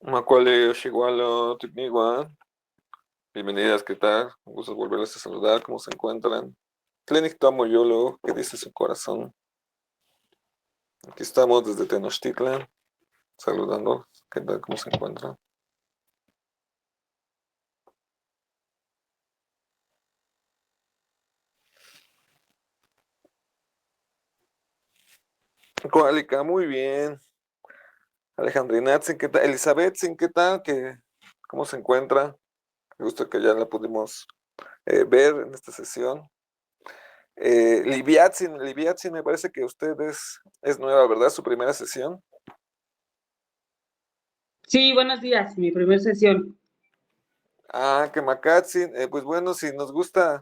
Macaulay, Oshiwalo, Tikniwa, bienvenidas, ¿qué tal? Un gusto volverles a saludar, ¿cómo se encuentran? Clinic Tomoyolo, ¿qué dice su corazón? Aquí estamos desde Tenochtitlan, saludando, ¿qué tal? ¿Cómo se encuentran? Coalica, muy bien. Alejandrinatzin, ¿qué tal? Elizabetzin, ¿qué tal? ¿Cómo se encuentra? Me gusta que ya la pudimos ver en esta sesión. Liviatzin, me parece que usted es nueva, ¿verdad? Su primera sesión. Sí, buenos días, mi primer sesión. Que Macatsin, pues bueno, si nos gusta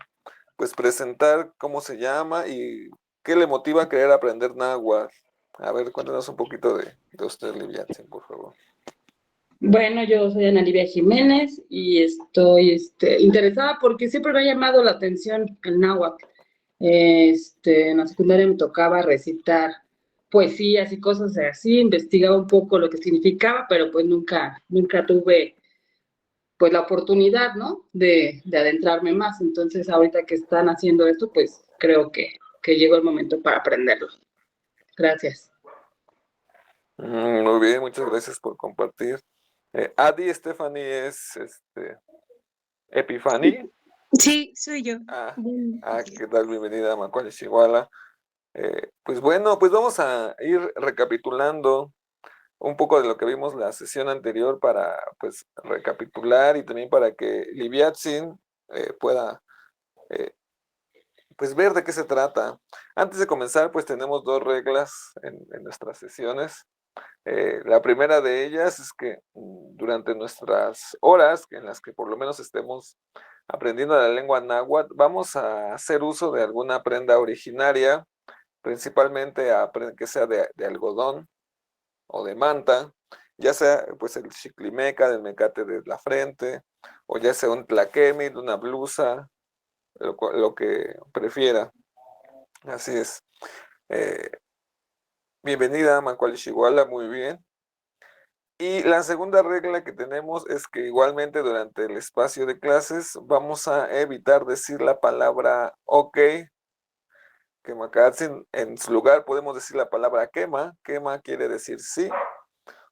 pues presentar cómo se llama y qué le motiva a querer aprender náhuatl. A ver, cuéntanos un poquito de usted, Liviatzin, por favor. Bueno, yo soy Ana Livia Jiménez y estoy interesada porque siempre me ha llamado la atención el náhuatl. En la secundaria me tocaba recitar poesías y cosas así, investigaba un poco lo que significaba, pero pues nunca tuve pues la oportunidad, ¿no? De adentrarme más. Entonces, ahorita que están haciendo esto, pues creo que llegó el momento para aprenderlo. Gracias. Muy bien, muchas gracias por compartir. Adi Stephanie es Epifani. Sí, soy yo. Ah, Bueno, ¿Qué tal? Bienvenida a Macuali Chihuahua. Pues bueno, pues vamos a ir recapitulando un poco de lo que vimos la sesión anterior para pues recapitular y también para que Liviatzin pueda eh, pues ver de qué se trata. Antes de comenzar, pues tenemos dos reglas en nuestras sesiones. La primera de ellas es que durante nuestras horas, en las que por lo menos estemos aprendiendo la lengua náhuatl, vamos a hacer uso de alguna prenda originaria, principalmente que sea de algodón o de manta, ya sea pues el chiclimeca del mecate de la frente, o ya sea un tlaquemil, una blusa, lo que prefiera. Así es. Eh, Bienvenida, Macaulay Shiguala, muy bien. Y la segunda regla que tenemos es que igualmente durante el espacio de clases vamos a evitar decir la palabra ok, que Macatsin, en su lugar podemos decir la palabra quema quiere decir sí,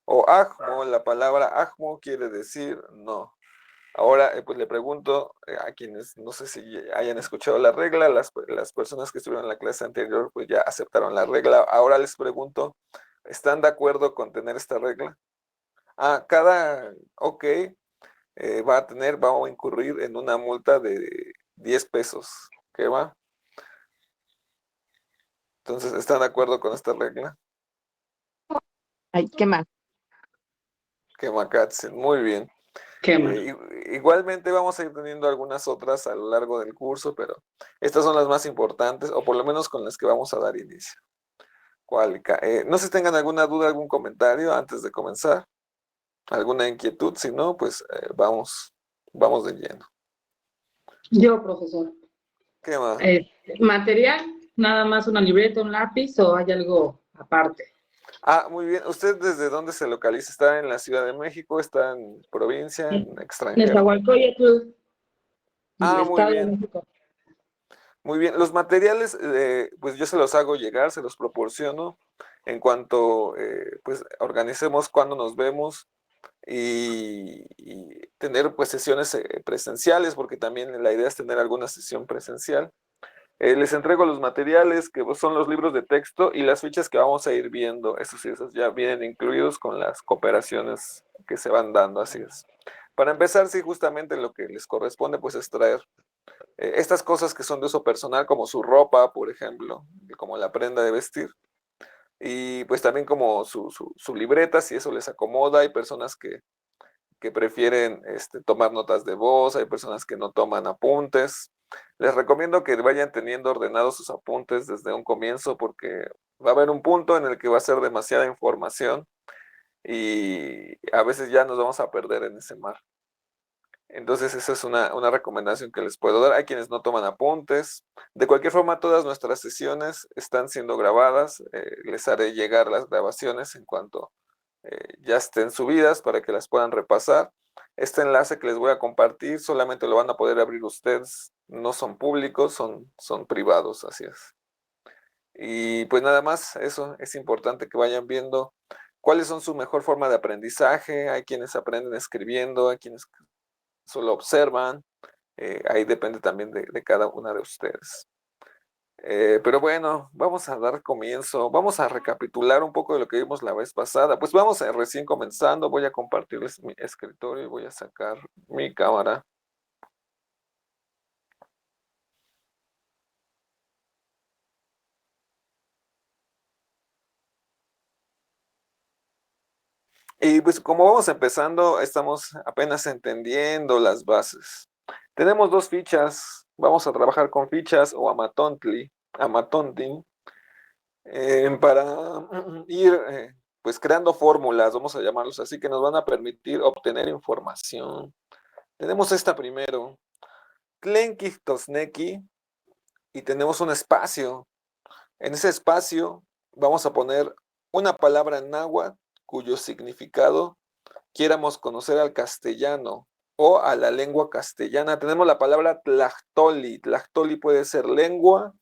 o ajmo, la palabra ajmo quiere decir no. Ahora, pues le pregunto a quienes no sé si hayan escuchado la regla, las personas que estuvieron en la clase anterior pues ya aceptaron la regla. Ahora les pregunto, ¿están de acuerdo con tener esta regla? Cada OK va a incurrir en una multa de 10 pesos. ¿Qué va? Entonces, ¿están de acuerdo con esta regla? ay, ¿qué más? Que Macatsen, muy bien. Qué mal. Igualmente vamos a ir teniendo algunas otras a lo largo del curso, pero estas son las más importantes, o por lo menos con las que vamos a dar inicio. No sé si tengan alguna duda, algún comentario antes de comenzar, alguna inquietud, si no, pues vamos de lleno. Yo, profesor. ¿Qué más? Material, nada más una libreta, un lápiz o hay algo aparte. Muy bien. ¿Usted desde dónde se localiza? ¿Está en la Ciudad de México? ¿Está en provincia? ¿En extranjero? Nezahualcóyotl, Muy Estado de bien. México. Muy bien. Los materiales, pues yo se los hago llegar, se los proporciono en cuanto pues organicemos cuándo nos vemos y tener pues sesiones presenciales, porque también la idea es tener alguna sesión presencial. Les entrego los materiales que son los libros de texto y las fichas que vamos a ir viendo. Esos sí, esos ya vienen incluidos con las cooperaciones que se van dando, así es. Para empezar, sí, justamente lo que les corresponde pues es traer estas cosas que son de uso personal, como su ropa, por ejemplo, como la prenda de vestir, y pues también como su libreta, si eso les acomoda. Hay personas que prefieren tomar notas de voz, hay personas que no toman apuntes. Les recomiendo que vayan teniendo ordenados sus apuntes desde un comienzo porque va a haber un punto en el que va a ser demasiada información y a veces ya nos vamos a perder en ese mar. Entonces esa es una recomendación que les puedo dar. Hay quienes no toman apuntes. De cualquier forma, todas nuestras sesiones están siendo grabadas. Les haré llegar las grabaciones en cuanto ya estén subidas para que las puedan repasar. Este enlace que les voy a compartir solamente lo van a poder abrir ustedes, no son públicos, son privados, así es. Y pues nada más, eso es importante que vayan viendo cuáles son su mejor forma de aprendizaje. Hay quienes aprenden escribiendo, hay quienes solo observan, ahí depende también de cada una de ustedes. Pero bueno, vamos a dar comienzo, vamos a recapitular un poco de lo que vimos la vez pasada. Pues vamos recién comenzando, voy a compartirles mi escritorio y voy a sacar mi cámara. Y pues como vamos empezando, estamos apenas entendiendo las bases. Tenemos dos fichas, vamos a trabajar con fichas o Amatontin, para ir pues creando fórmulas, vamos a llamarlos así, que nos van a permitir obtener información. Tenemos esta primero, Tlenki Tosneki, y tenemos un espacio. En ese espacio vamos a poner una palabra en náhuatl cuyo significado quieramos conocer al castellano o a la lengua castellana. Tenemos la palabra tlachtoli. Tlachtoli puede ser lengua,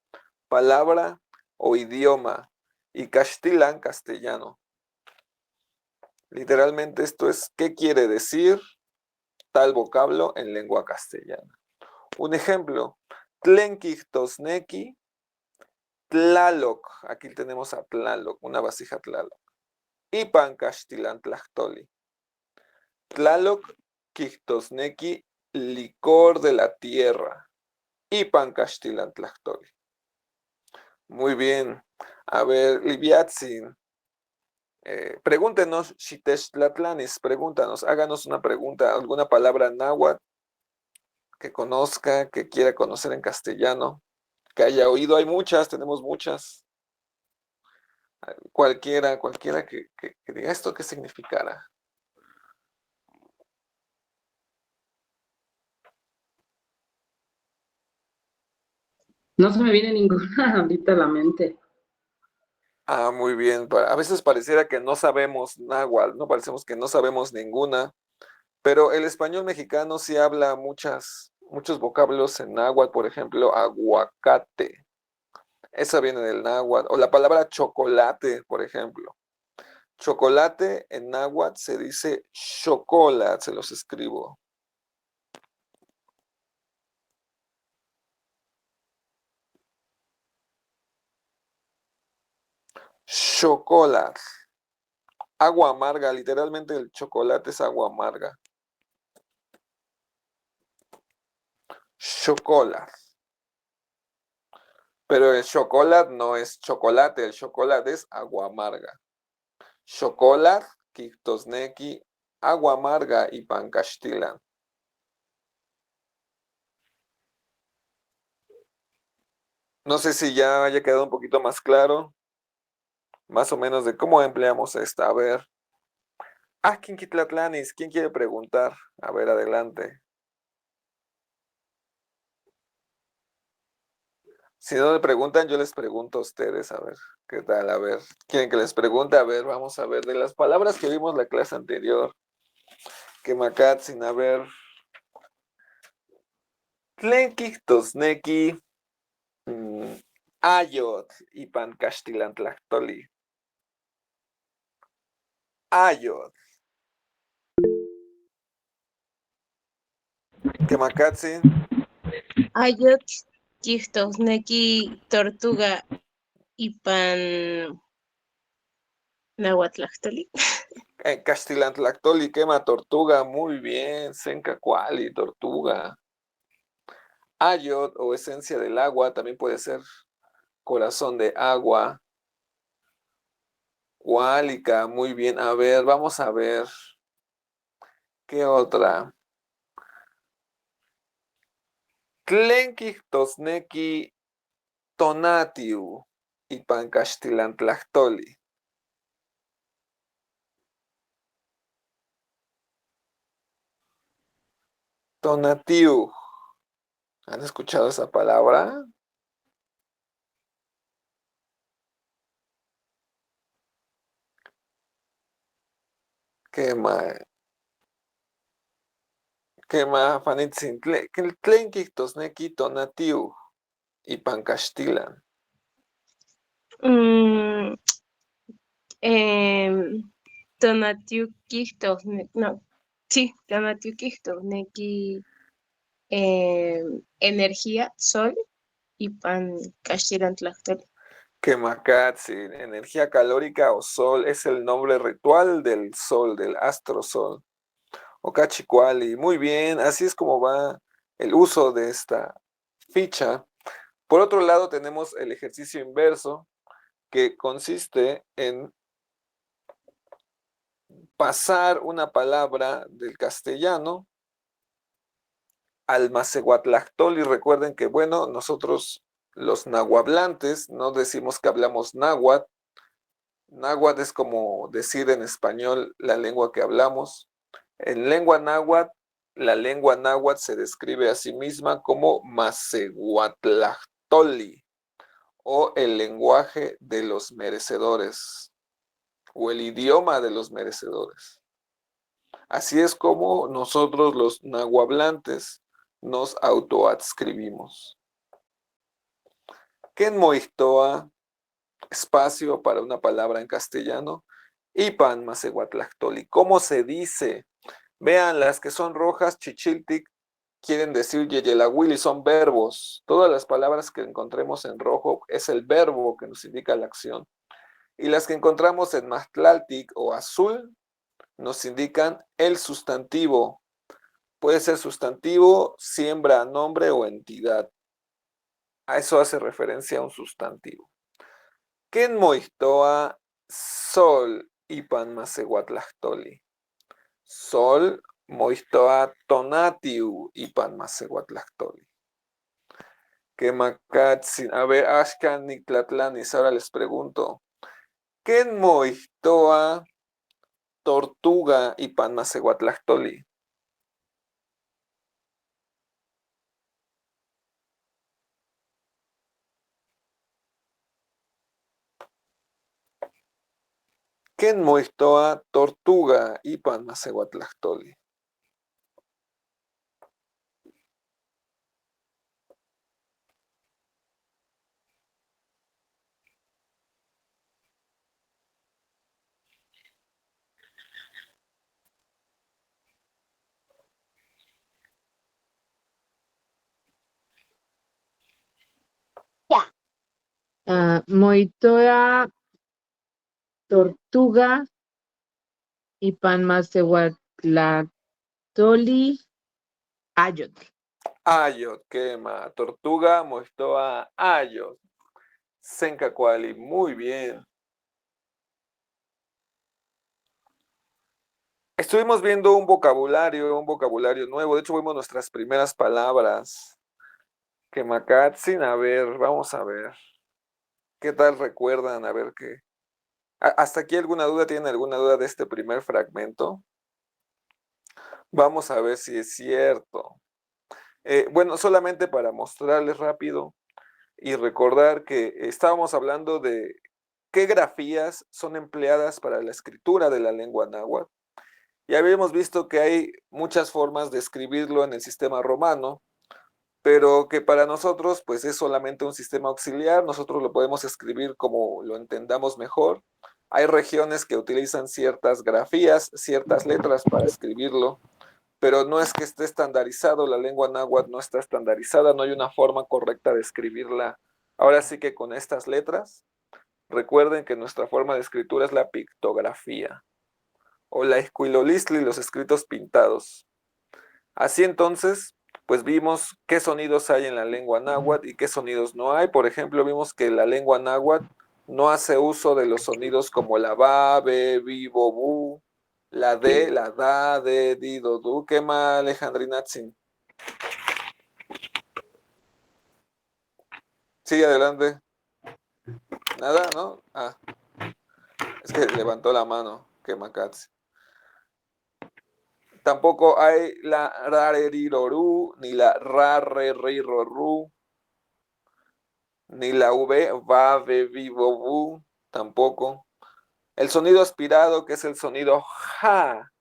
palabra o idioma. Y castellán, castellano. Literalmente esto es, ¿qué quiere decir tal vocablo en lengua castellana? Un ejemplo, Tlenquihtosneki, Tlaloc. Aquí tenemos a Tlaloc, una vasija Tlaloc. Ipan castellán tlachtoli. Tlaloc quihtosneki, licor de la tierra. Ipan castellán tlachtoli. Muy bien. A ver, Liviatzin. Pregúntenos, Xitextlatlanis, pregúntanos, háganos una pregunta, alguna palabra náhuatl que conozca, que quiera conocer en castellano, que haya oído. Hay muchas, tenemos muchas. Cualquiera que diga esto, ¿qué significará? No se me viene ninguna ahorita a la mente. Ah, muy bien. A veces pareciera que no sabemos náhuatl, no parecemos que no sabemos ninguna, pero el español mexicano sí habla muchos vocablos en náhuatl, por ejemplo, aguacate. Esa viene del náhuatl. O la palabra chocolate, por ejemplo. Chocolate en náhuatl se dice chocolate, se los escribo. Chocolate. Agua amarga, literalmente el chocolate es agua amarga. Chocolate. Pero el chocolate no es chocolate, el chocolate es agua amarga. Chocolate, Quihtosneki, agua amarga y pancastilan. No sé si ya haya quedado un poquito más claro, más o menos de cómo empleamos esta. A ver. Ah, Quinquitlatlanis, ¿quién quiere preguntar? A ver, adelante. Si no me preguntan, yo les pregunto a ustedes, a ver, ¿qué tal? A ver, ¿quieren que les pregunte? A ver, vamos a ver, de las palabras que vimos la clase anterior, que sin a ver, Tlenki, Tosneki, Ayot, y Pancastilantlachtoli. Ayot. Que Ayot, Neki, Tortuga, Ipan, Nahuatlachtoli. Castilantlactoli, quema tortuga, muy bien, Senca cuali, tortuga. Ayot o esencia del agua, también puede ser corazón de agua. Cuálica, muy bien. A ver, vamos a ver. ¿Qué otra? Tlenki, Tosneki, Tonatiu y Pancastilantlachtoli. Tonatiu. ¿Han escuchado esa palabra? Quema Fanitzin, tlen kijtosneki tonatiu ipan Caxtilan. Mm, Tonatiuh no, sí, Tonatiuh kijtosneki energía, sol, ipan Caxtilan Tlaxcali. Quemacatzin, energía calórica o sol, es el nombre ritual del sol, del astrosol. Okachicuali, muy bien, así es como va el uso de esta ficha. Por otro lado, tenemos el ejercicio inverso, que consiste en pasar una palabra del castellano al macehuatlactoli. Recuerden que, bueno, nosotros los nahuablantes no decimos que hablamos náhuatl. Náhuatl es como decir en español la lengua que hablamos. En lengua náhuatl, la lengua náhuatl se describe a sí misma como macehuatlactoli o el lenguaje de los merecedores o el idioma de los merecedores. Así es como nosotros los nahuablantes nos autoadscribimos. ¿Quién moistoa espacio para una palabra en castellano? Ipan macehuatlactoli. ¿Cómo se dice? Vean, las que son rojas, chichiltic, quieren decir yeyelahuili, son verbos. Todas las palabras que encontremos en rojo es el verbo que nos indica la acción. Y las que encontramos en mastlaltic o azul nos indican el sustantivo. Puede ser sustantivo, siembra, nombre o entidad. A eso hace referencia a un sustantivo. ¿Quién moistoa sol ipan macehuatlactoli? Sol moistoa tonatiu ipan macehuatlactoli. Quemacatzin. A ver, Ashkan Nictlatlanis, ahora les pregunto. ¿Quién moistoa tortuga ipan macehuatlactoli? ¿Quién moistoa tortuga ipan macehuatlactoli? Moitoa tortuga ipan macehuatlactoli ayotl. Ayot, quema. Tortuga moistoa ayot. Sencacuali, muy bien. Estuvimos viendo un vocabulario nuevo. De hecho, vimos nuestras primeras palabras. Quemacatzin, a ver, vamos a ver. ¿Qué tal recuerdan? A ver qué. ¿Hasta aquí alguna duda? ¿Tienen alguna duda de este primer fragmento? Vamos a ver si es cierto. Bueno, solamente para mostrarles rápido y recordar que estábamos hablando de qué grafías son empleadas para la escritura de la lengua náhuatl. Ya habíamos visto que hay muchas formas de escribirlo en el sistema romano, pero que para nosotros pues es solamente un sistema auxiliar, nosotros lo podemos escribir como lo entendamos mejor. Hay regiones que utilizan ciertas grafías, ciertas letras para escribirlo, pero no es que esté estandarizado, la lengua náhuatl no está estandarizada, no hay una forma correcta de escribirla. Ahora sí que con estas letras, recuerden que nuestra forma de escritura es la pictografía o la escuilolistli, los escritos pintados. Así entonces, pues vimos qué sonidos hay en la lengua náhuatl y qué sonidos no hay. Por ejemplo, vimos que la lengua náhuatl no hace uso de los sonidos como la ba, be, bi, bo, bu, la de, la da, de, di, do, du. ¿Qué más, Alejandrinatzin? Sigue adelante. Nada, ¿no? Ah, es que levantó la mano. Qué macatzi. Tampoco hay la rareriroru, ni la rareriroru, ni la v, va, ve, vi, bo, bu, tampoco. El sonido aspirado, que es el sonido ja.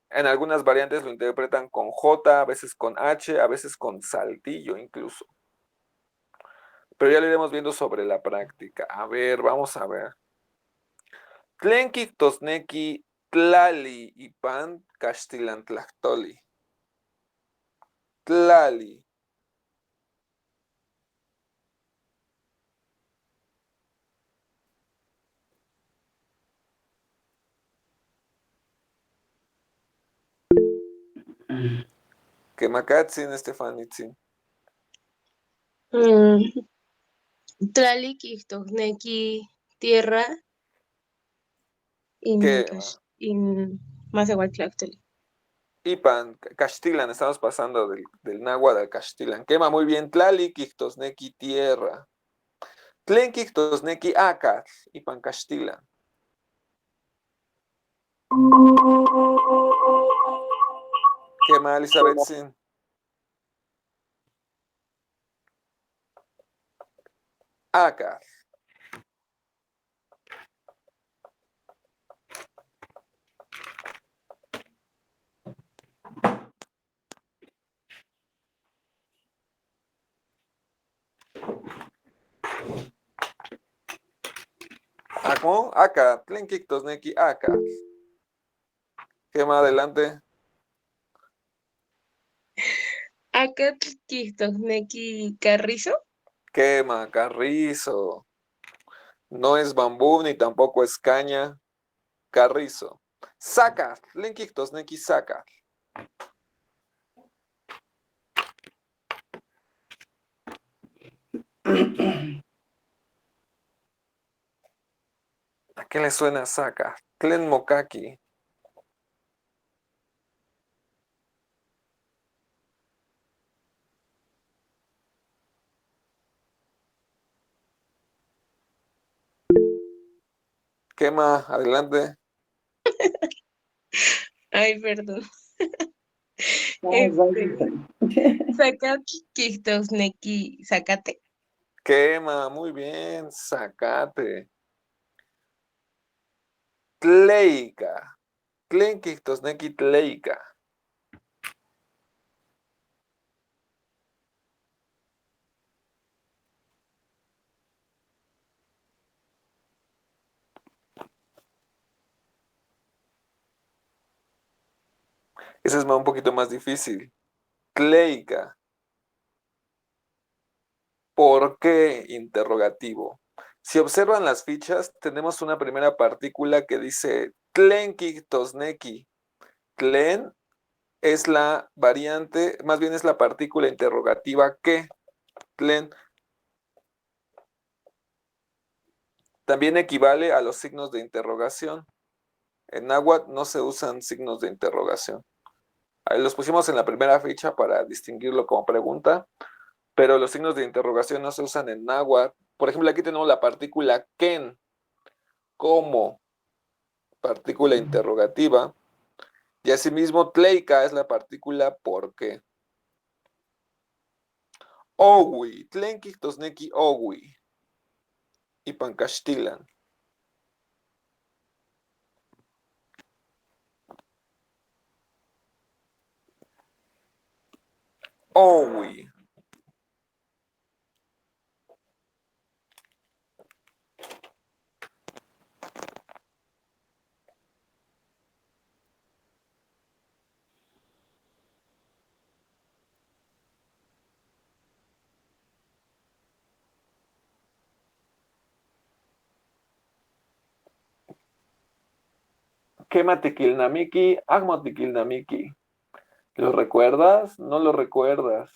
En algunas variantes lo interpretan con J, a veces con H, a veces con saltillo incluso. Pero ya lo iremos viendo sobre la práctica. A ver, vamos a ver. Tlenki tosneki tlali ipan castilantlactoli. Tlali. Quemacatzin, Estefanitzin. Tlali Quistoneki tierra Quema. in más igual Tlaxcali. Ipan, Castilan, estamos pasando del náhuatl al Castilan. Quema muy bien. Tlali, Quictosneki, tierra. Tlen Quictosneki, acas. Ipan, Castilan. Quema, Elizabeth Sin. Acas. ¿Cómo? Acá. Tlen Quictosneki, acas. Quema, adelante. Acatl Quistoneki Carrizo. Quema, carrizo. No es bambú ni tampoco es caña. Carrizo. Saca. Tlen Quictosneki, saca. ¿A qué le suena saca? Tlen Mokaki. Quema, adelante. Ay, perdón. Ay, Zacatl Quistoneki Zacate. Quema, muy bien. Zacate. Tleica. Tlen Quictosneki, tleica. Ese es un poquito más difícil. Tleica. ¿Por qué? Interrogativo. Si observan las fichas, tenemos una primera partícula que dice tlen Quictosneki. Tlen es la variante, más bien es la partícula interrogativa que. Tlen también equivale a los signos de interrogación. En náhuatl no se usan signos de interrogación. Ahí los pusimos en la primera ficha para distinguirlo como pregunta, pero los signos de interrogación no se usan en náhuatl. Por ejemplo, aquí tenemos la partícula ken como partícula interrogativa, y asimismo tleica es la partícula por qué. Owi, tlen Quictosneki owi, ipan castilan. Owi. Quema tiquilnamiki, agmo tiquilnamiki. ¿Lo recuerdas? No lo recuerdas.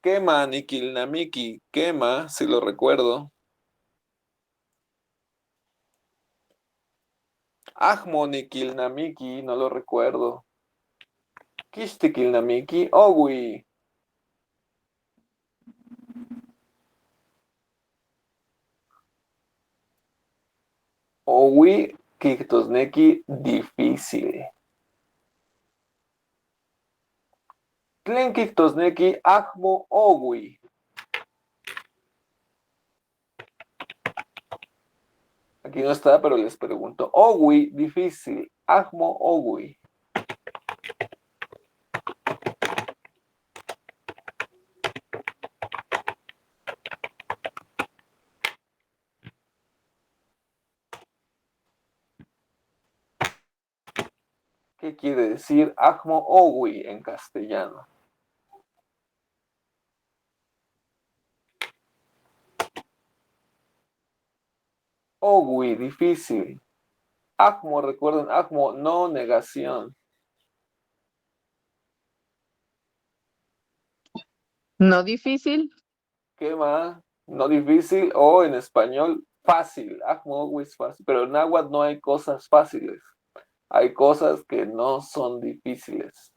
Quema niquilnamiki, quema, si lo recuerdo. Agmo niquilnamiki, no lo recuerdo. Kixtiquilnamiki, owi. Owi, Quictosneki, difícil. Tlen Quictosneki, agmo, owi. Aquí no está, pero les pregunto. Owi, difícil. Agmo Owi. ¿Qué quiere decir Agmo Owi en castellano? Owi, difícil. Agmo, recuerden, Agmo, no negación. No difícil. ¿Qué más? No difícil o en español fácil. Agmo Owi es fácil, pero en náhuatl no hay cosas fáciles. Hay cosas que no son difíciles.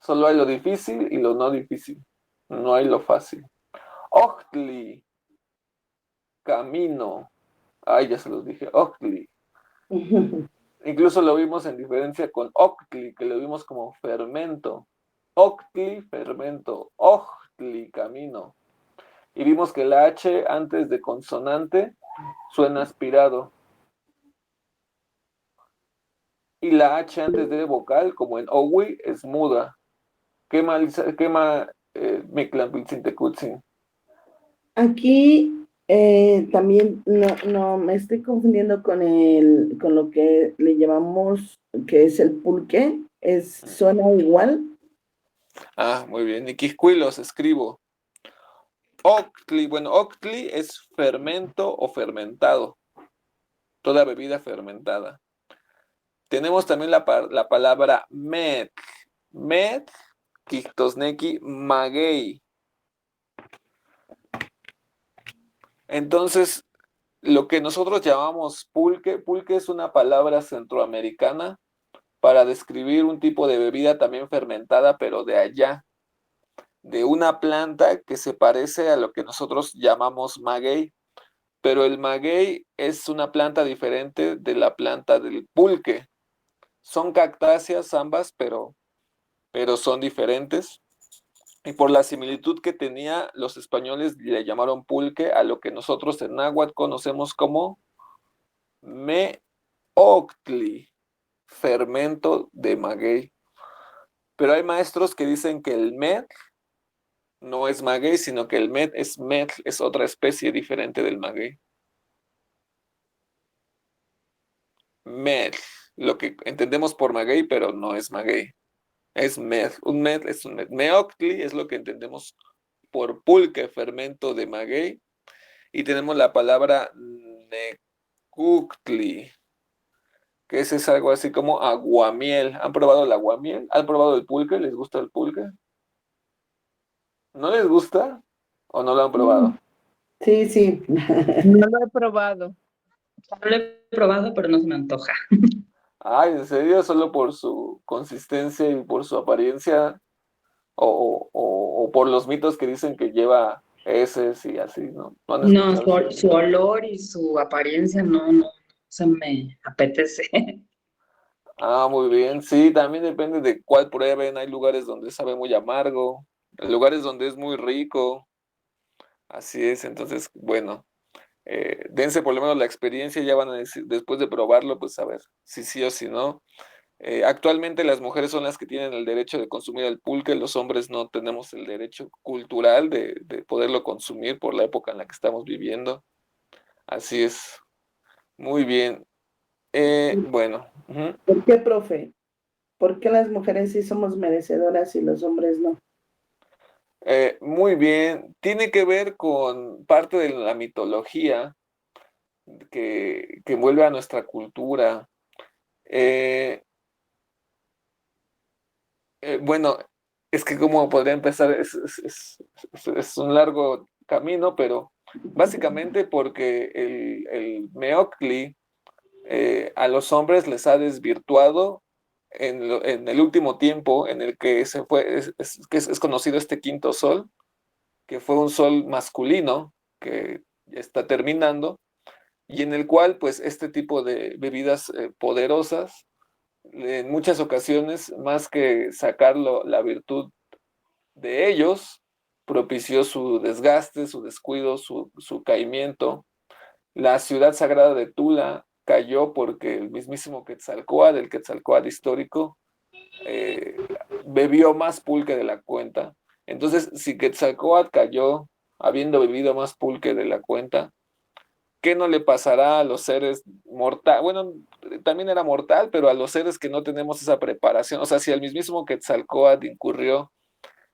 Solo hay lo difícil y lo no difícil. No hay lo fácil. Ochtli, camino. Ay, ya se los dije. Ochtli. Incluso lo vimos en diferencia con octli, que lo vimos como fermento. Octli, fermento. Ochtli, camino. Y vimos que la H antes de consonante suena aspirado. Y la H antes de vocal, como en Owi, es muda. Quema Mictlanpiltzintecutsin. Aquí también no me estoy confundiendo con lo que le llamamos que es el pulque, suena igual. Ah, muy bien. Y quiscuilos, escribo. Octli, bueno, octli es fermento o fermentado. Toda bebida fermentada. Tenemos también la palabra met. Met, Kictosneki, maguey. Entonces, lo que nosotros llamamos pulque, pulque es una palabra centroamericana para describir un tipo de bebida también fermentada, pero de allá, de una planta que se parece a lo que nosotros llamamos maguey, pero el maguey es una planta diferente de la planta del pulque. Son cactáceas ambas, pero son diferentes. Y por la similitud que tenía, los españoles le llamaron pulque a lo que nosotros en náhuatl conocemos como meoctli, fermento de maguey. Pero hay maestros que dicen que el met no es maguey, sino que el met, es otra especie diferente del maguey. Met, lo que entendemos por maguey, pero no es maguey. Es met. Un met es un met. Meoctli es lo que entendemos por pulque, fermento de maguey. Y tenemos la palabra necuctli, que ese es algo así como aguamiel. ¿Han probado el aguamiel? ¿Han probado el pulque? ¿Les gusta el pulque? ¿No les gusta? ¿O no lo han probado? Sí, sí. No lo he probado. No lo he probado, pero no se me antoja. Ay, ¿en serio? ¿Solo por su consistencia y por su apariencia? ¿O por los mitos que dicen que lleva heces y así, ¿no? ¿No han No, escuchado eso? su olor y su apariencia no se me apetece. Ah, muy bien. Sí, también depende de cuál prueben. Hay lugares donde sabe muy amargo, lugares donde es muy rico. Así es. Entonces, bueno, dense por lo menos la experiencia, ya van a decir, después de probarlo, pues a ver si sí o si no. Actualmente las mujeres son las que tienen el derecho de consumir el pulque, los hombres no tenemos el derecho cultural de poderlo consumir por la época en la que estamos viviendo. Así es. Muy bien. Bueno. Ujú. ¿Por qué, profe? ¿Por qué las mujeres sí somos merecedoras y los hombres no? Muy bien. Tiene que ver con parte de la mitología que envuelve a nuestra cultura. Eh, bueno, es que cómo podría empezar, es un largo camino, pero básicamente porque el Meocli a los hombres les ha desvirtuado en el último tiempo en el que se fue, es conocido este quinto sol, que fue un sol masculino que está terminando, y en el cual pues este tipo de bebidas poderosas en muchas ocasiones, más que sacarlo la virtud de ellos, propició su desgaste, su descuido, su caimiento, La ciudad sagrada de Tula cayó porque el mismísimo Quetzalcóatl, el Quetzalcóatl histórico, bebió más pulque de la cuenta. Entonces, si Quetzalcóatl cayó habiendo bebido más pulque de la cuenta, ¿qué no le pasará a los seres mortales? Bueno, también era mortal, pero a los seres que no tenemos esa preparación. O sea, si el mismísimo Quetzalcóatl incurrió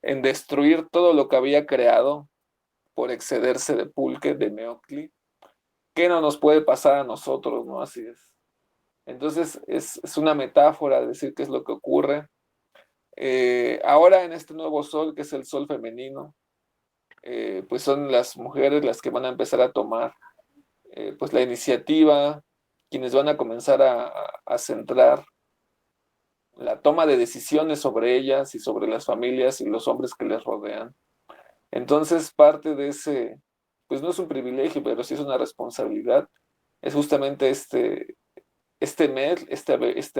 en destruir todo lo que había creado por excederse de pulque, de Meoctli, ¿qué no nos puede pasar a nosotros, no? Así es. Entonces, es una metáfora de decir qué es lo que ocurre. Ahora en este nuevo sol, que es el sol femenino, pues son las mujeres las que van a empezar a tomar pues la iniciativa, quienes van a comenzar a centrar la toma de decisiones sobre ellas y sobre las familias y los hombres que les rodean. Entonces, parte de ese, pues no es un privilegio, pero sí es una responsabilidad, es justamente este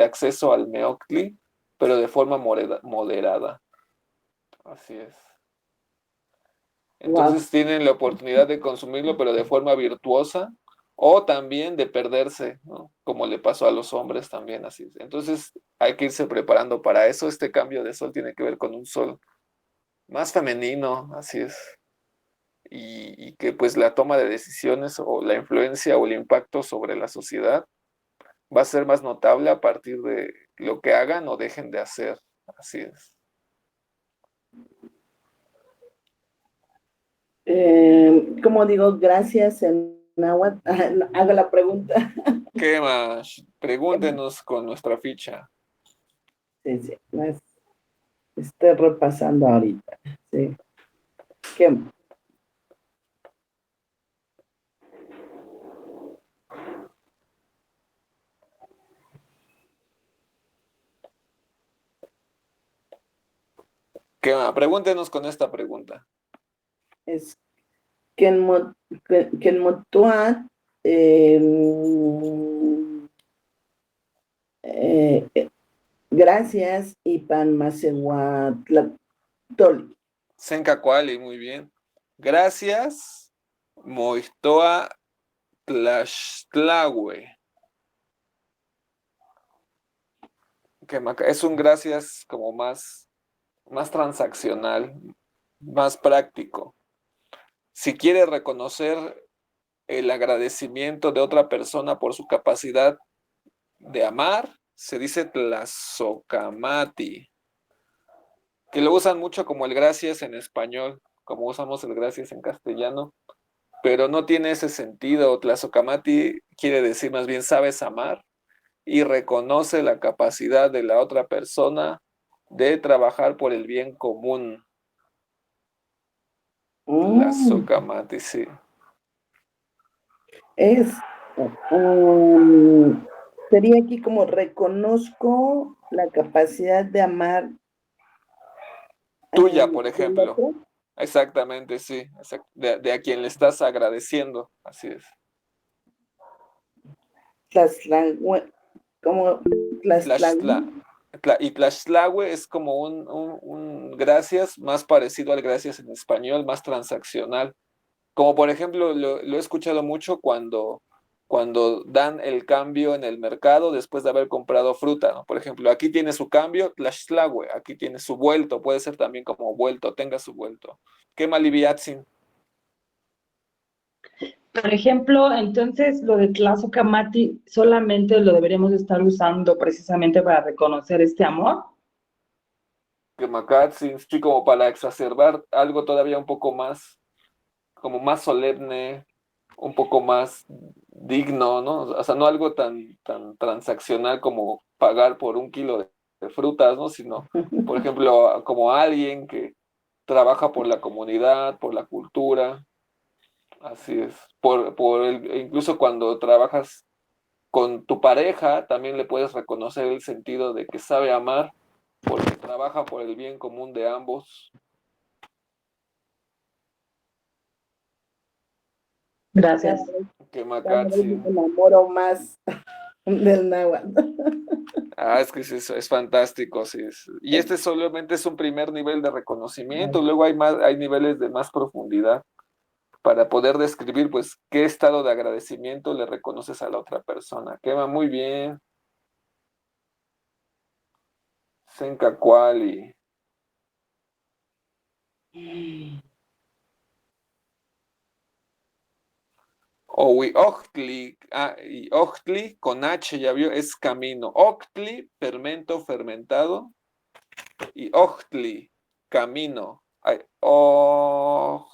acceso al Meoctli, pero de forma moderada. Así es. Entonces tienen la oportunidad de consumirlo, pero de forma virtuosa, o también de perderse, ¿no? Como le pasó a los hombres también, así es. Entonces hay que irse preparando para eso. Este cambio de sol tiene que ver con un sol más femenino, así es. Y que pues la toma de decisiones o la influencia o el impacto sobre la sociedad va a ser más notable a partir de lo que hagan o dejen de hacer, así es. ¿Cómo digo gracias en náhuatl? Hago la pregunta. ¿Qué más? Pregúntenos con nuestra ficha. Sí, sí, las estoy repasando ahorita. Sí. ¿Qué? ¿Qué más? Pregúntenos con esta pregunta. Es Kenmotuat, gracias y Panmasehuatl. Sencacuali, muy bien. Gracias, Moixtoa Tlaxtlahue. Es un gracias como más transaccional, más práctico. Si quiere reconocer el agradecimiento de otra persona por su capacidad de amar, se dice tlazocamati, que lo usan mucho como el gracias en español, como usamos el gracias en castellano, pero no tiene ese sentido. Tlazocamati quiere decir más bien sabes amar y reconoce la capacidad de la otra persona de trabajar por el bien común. Tlazocamati, sí. Sería aquí como reconozco la capacidad de amar. Tuya, por ejemplo. Exactamente, sí. De a quien le estás agradeciendo, así es. Como y Tlaxtlahue es como un gracias más parecido al gracias en español, más transaccional. Como por ejemplo, lo he escuchado mucho cuando dan el cambio en el mercado después de haber comprado fruta, ¿no? Por ejemplo, aquí tiene su cambio, Tlaxtlahue, aquí tiene su vuelto, puede ser también como vuelto, tenga su vuelto. ¿Qué maliviatzin? Por ejemplo, entonces lo de Tlazocamati solamente lo deberíamos estar usando precisamente para reconocer este amor. Que Macatzin, sí, como para exacerbar algo todavía un poco más, como más solemne, un poco más digno, ¿no? O sea, no algo tan transaccional como pagar por un kilo de frutas, ¿no? Sino, por ejemplo, como alguien que trabaja por la comunidad, por la cultura, así es. Incluso cuando trabajas con tu pareja, también le puedes reconocer el sentido de que sabe amar porque trabaja por el bien común de ambos. Gracias. Que Macatzi. Me enamoro más del náhuatl. Es que es fantástico, sí. Y este solamente es un primer nivel de reconocimiento, luego hay niveles de más profundidad. para poder describir, pues, qué estado de agradecimiento le reconoces a la otra persona. Quema muy bien. Sencacuali. Ochtli, y Ochtli con H, ya vio, es camino. Ochtli, fermento, fermentado. Y Ochtli, camino. Ay, Ochtli.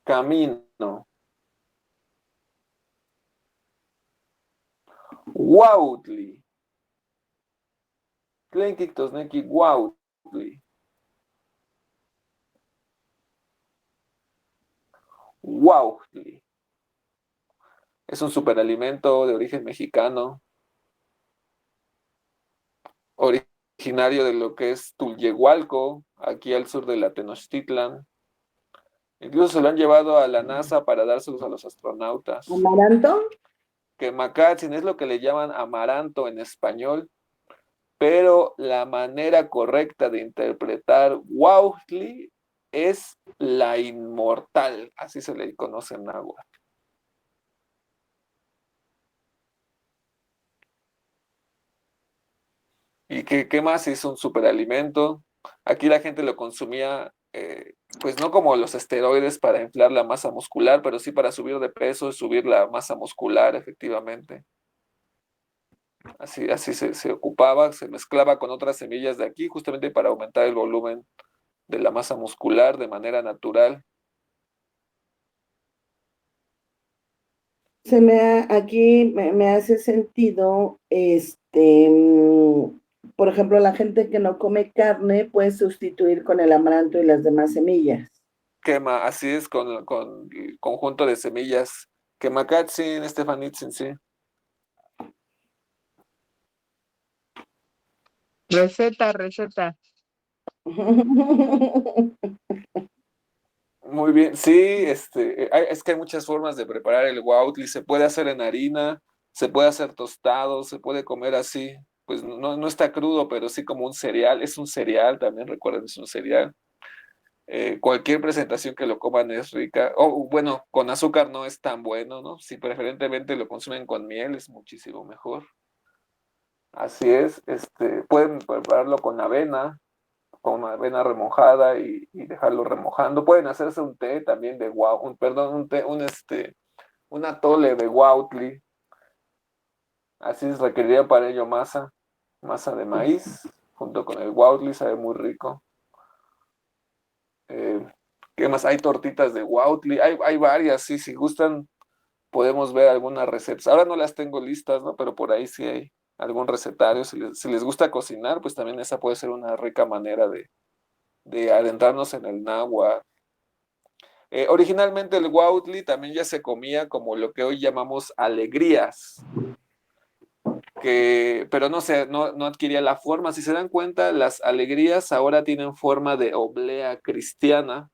Camino. Wautli. Tlenkictosneki Wautli. Wautli. Es un superalimento de origen mexicano, originario de lo que es Tulyehualco, aquí al sur de la Tenochtitlan. Incluso se lo han llevado a la NASA para dárselos a los astronautas. ¿Amaranto? Que Macatzin es lo que le llaman amaranto en español, pero la manera correcta de interpretar Huautli es la inmortal, así se le conoce en náhuatl. ¿Y qué más? Es un superalimento. Aquí la gente lo consumía, pues no como los esteroides para inflar la masa muscular, pero sí para subir de peso y subir la masa muscular, efectivamente. Así se ocupaba, se mezclaba con otras semillas de aquí, justamente para aumentar el volumen de la masa muscular de manera natural. Aquí me hace sentido, por ejemplo, la gente que no come carne puede sustituir con el amaranto y las demás semillas. Quema, así es con el conjunto de semillas. Quemacatzin, Stefanitzin, sí. Receta. Muy bien, sí, es que hay muchas formas de preparar el huautli. Se puede hacer en harina, se puede hacer tostado, se puede comer así. Pues no está crudo, pero sí como un cereal. Es un cereal también, recuerden, es un cereal. Cualquier presentación que lo coman es rica. O bueno, con azúcar no es tan bueno, ¿no? Si preferentemente lo consumen con miel, es muchísimo mejor. Así es, pueden prepararlo con avena remojada y dejarlo remojando. Pueden hacerse un té también de perdón, un té, un atole de huautli. Así requeriría para ello masa de maíz, junto con el huautli, sabe muy rico. Eh, ¿Qué más? Hay tortitas de huautli, hay varias, sí, si gustan, podemos ver algunas recetas. Ahora no las tengo listas, ¿no? Pero por ahí sí hay algún recetario. Si les gusta cocinar, pues también esa puede ser una rica manera de adentrarnos en el náhuatl. Originalmente el huautli también ya se comía como lo que hoy llamamos alegrías, pero no adquiría la forma. Si se dan cuenta, las alegrías ahora tienen forma de oblea cristiana.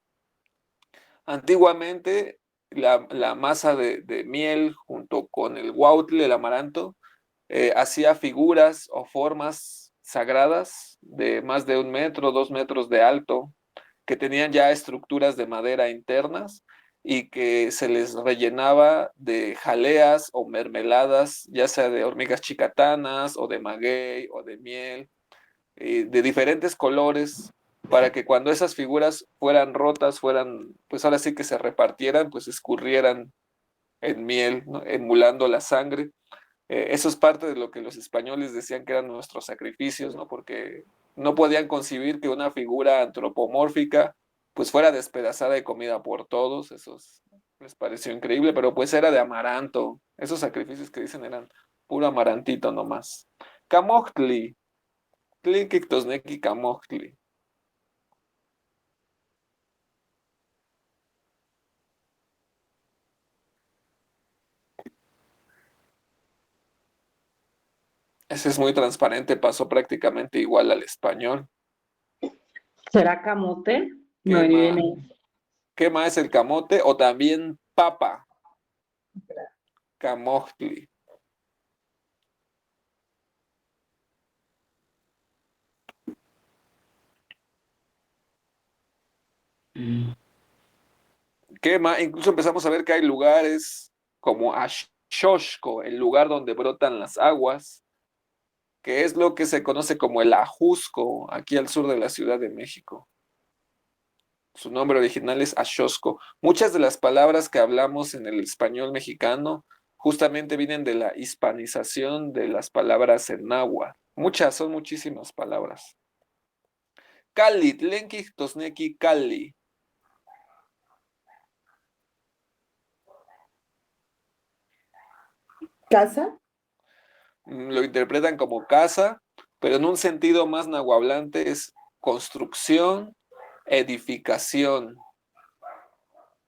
Antiguamente, la masa de miel junto con el huautli, el amaranto, hacía figuras o formas sagradas de más de 1 metro, 2 metros de alto, que tenían ya estructuras de madera internas y que se les rellenaba de jaleas o mermeladas, ya sea de hormigas chicatanas o de maguey o de miel, de diferentes colores, para que cuando esas figuras fueran rotas, pues ahora sí que se repartieran, pues escurrieran en miel, ¿no? Emulando la sangre. Eso es parte de lo que los españoles decían que eran nuestros sacrificios, ¿no? Porque no podían concebir que una figura antropomórfica pues fuera despedazada y comida por todos. Les pareció increíble, pero pues era de amaranto. Esos sacrificios que dicen eran puro amarantito nomás. Camochtli, Tlinkictosneki Camochtli. Ese es muy transparente, pasó prácticamente igual al español. ¿Será camote? No, ¿Qué ni más? viene. ¿Qué más es el camote? O también papa, Camochtli. Quema, incluso empezamos a ver que hay lugares como Axoxco, el lugar donde brotan las aguas, que es lo que se conoce como el Ajusco, aquí al sur de la Ciudad de México. Su nombre original es Axoxco. Muchas de las palabras que hablamos en el español mexicano justamente vienen de la hispanización de las palabras en náhuatl. Muchas, son muchísimas palabras. Cali, tlenki, tosneki, Cali. ¿Casa? Lo interpretan como casa, pero en un sentido más nahuablante es construcción, edificación,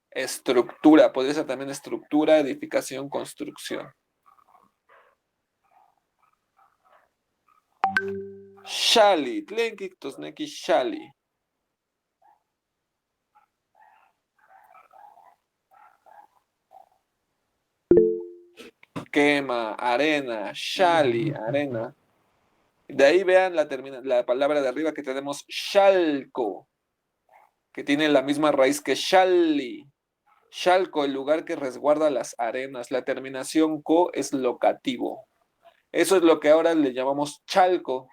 estructura, podría ser también estructura, edificación, construcción. Xali, tlenki, tosneki, xali. Quema, arena, xali, arena. De ahí vean la palabra de arriba que tenemos xalco, que tiene la misma raíz que xali. Xalco, el lugar que resguarda las arenas. La terminación co es locativo. Eso es lo que ahora le llamamos Chalco.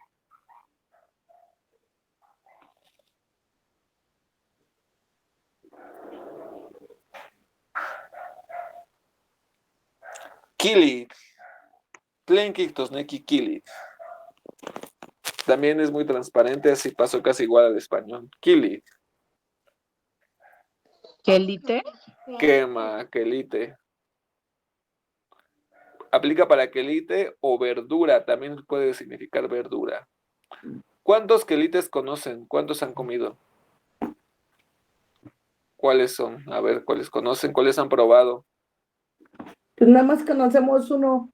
Kili, Tlenki, Tosneki, Kili. También es muy transparente, así pasó casi igual al español. Kili, ¿Quelite? quema, quelite. Aplica para quelite o verdura, también puede significar verdura. ¿Cuántos quelites conocen? ¿Cuántos han comido? ¿Cuáles son? A ver, ¿cuáles conocen? ¿Cuáles han probado? Pues nada más conocemos uno.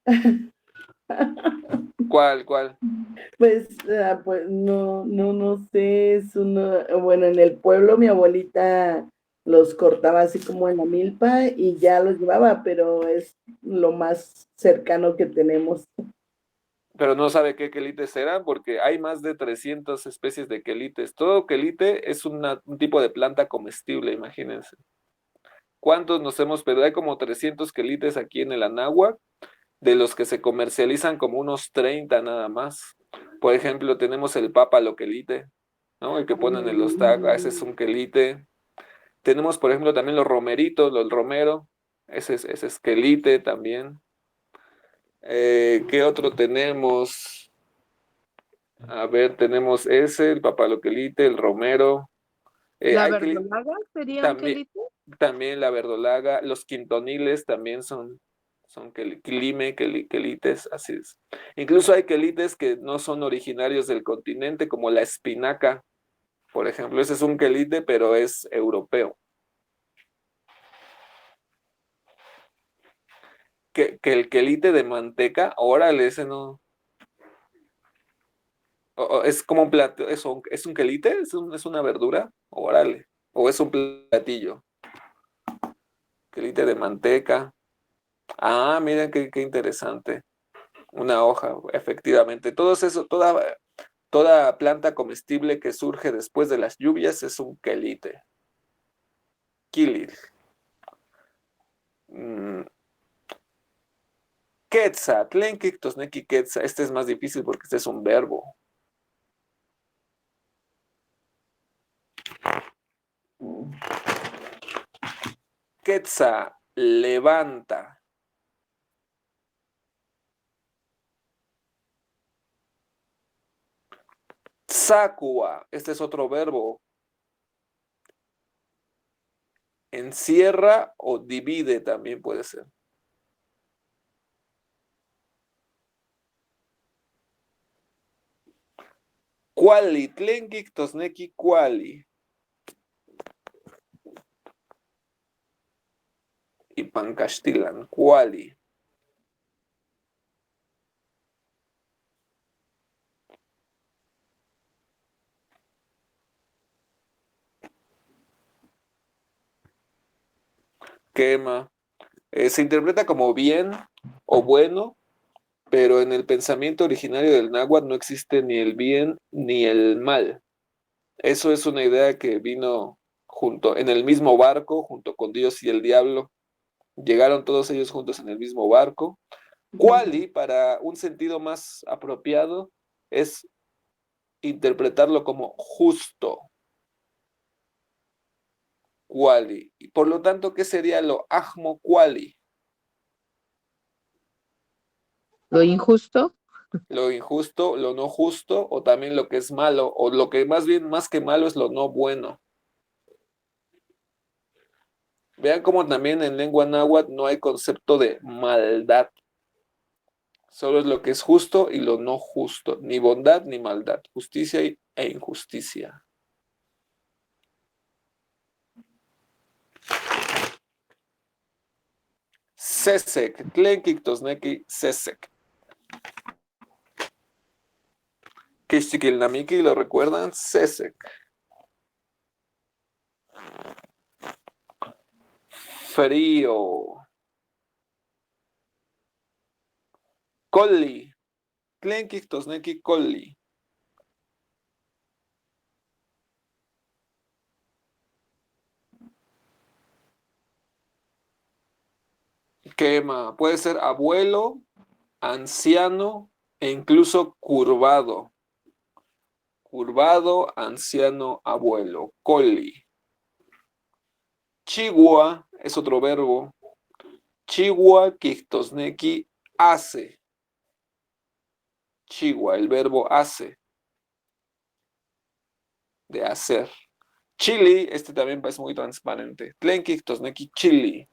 ¿Cuál? Pues, pues no sé, es uno, bueno, en el pueblo mi abuelita los cortaba así como en la milpa y ya los llevaba, pero es lo más cercano que tenemos. Pero no sabe qué quelites eran porque hay más de 300 especies de quelites. Todo quelite es un tipo de planta comestible, imagínense. ¿Cuántos nos hemos pedido? Hay como 300 quelites aquí en el Anáhuac, de los que se comercializan como unos 30 nada más. Por ejemplo, tenemos el pápalo quelite, ¿no? El que ponen en los tacos, ese es un quelite. Tenemos, por ejemplo, también los romeritos, el romero, ese es quelite también. ¿Qué otro tenemos? A ver, tenemos ese, el papaloquelite, el romero. ¿La Hay verdolaga sería un también, quelite? también la verdolaga, los quintoniles también son quelites, así es. Incluso hay quelites que no son originarios del continente, como la espinaca, por ejemplo. Ese es un quelite, pero es europeo. Que el quelite de manteca, órale, ese no. Es como un plato, ¿es un quelite? ¿Es una verdura? Órale. ¿O es un platillo? Quelite de manteca. Ah, miren qué interesante. Una hoja, efectivamente. Todo eso, toda planta comestible que surge después de las lluvias es un quelite. Kilir. Mm, Quetza, tlenki, tosneki, quetza. Este es más difícil porque este es un verbo. Quetza, levanta. Sacua, este es otro verbo. Encierra o divide también puede ser. Cuali, tlenki, tosneki, cuali. Y pancastilan, cuali. Quema. Se interpreta como bien o bueno, pero en el pensamiento originario del náhuatl no existe ni el bien ni el mal. Eso es una idea que vino en el mismo barco, junto con Dios y el diablo. Llegaron todos ellos juntos en el mismo barco. Quali, para un sentido más apropiado, es interpretarlo como justo. Quali. Y por lo tanto, ¿qué sería lo ahmo quali? Lo injusto, Lo injusto, lo no justo, o también lo que es malo, o lo que más bien, más que malo, es lo no bueno. Vean cómo también en lengua náhuatl no hay concepto de maldad. Solo es lo que es justo y lo no justo. Ni bondad ni maldad. Justicia e injusticia. Sesek. Tlenkik tosneki sesek. Kishtikilnamiki, ¿lo recuerdan? Sesek. Frío. Colli. Tlenkik tosneki colli. Quema. Puede ser abuelo, anciano e incluso curvado. Curvado, anciano, abuelo. Colli. Chigua es otro verbo. Chigua kistosneki hace. Chigua, el verbo hace. De hacer. Chili, este también es muy transparente. Tlenki kistosneki chili.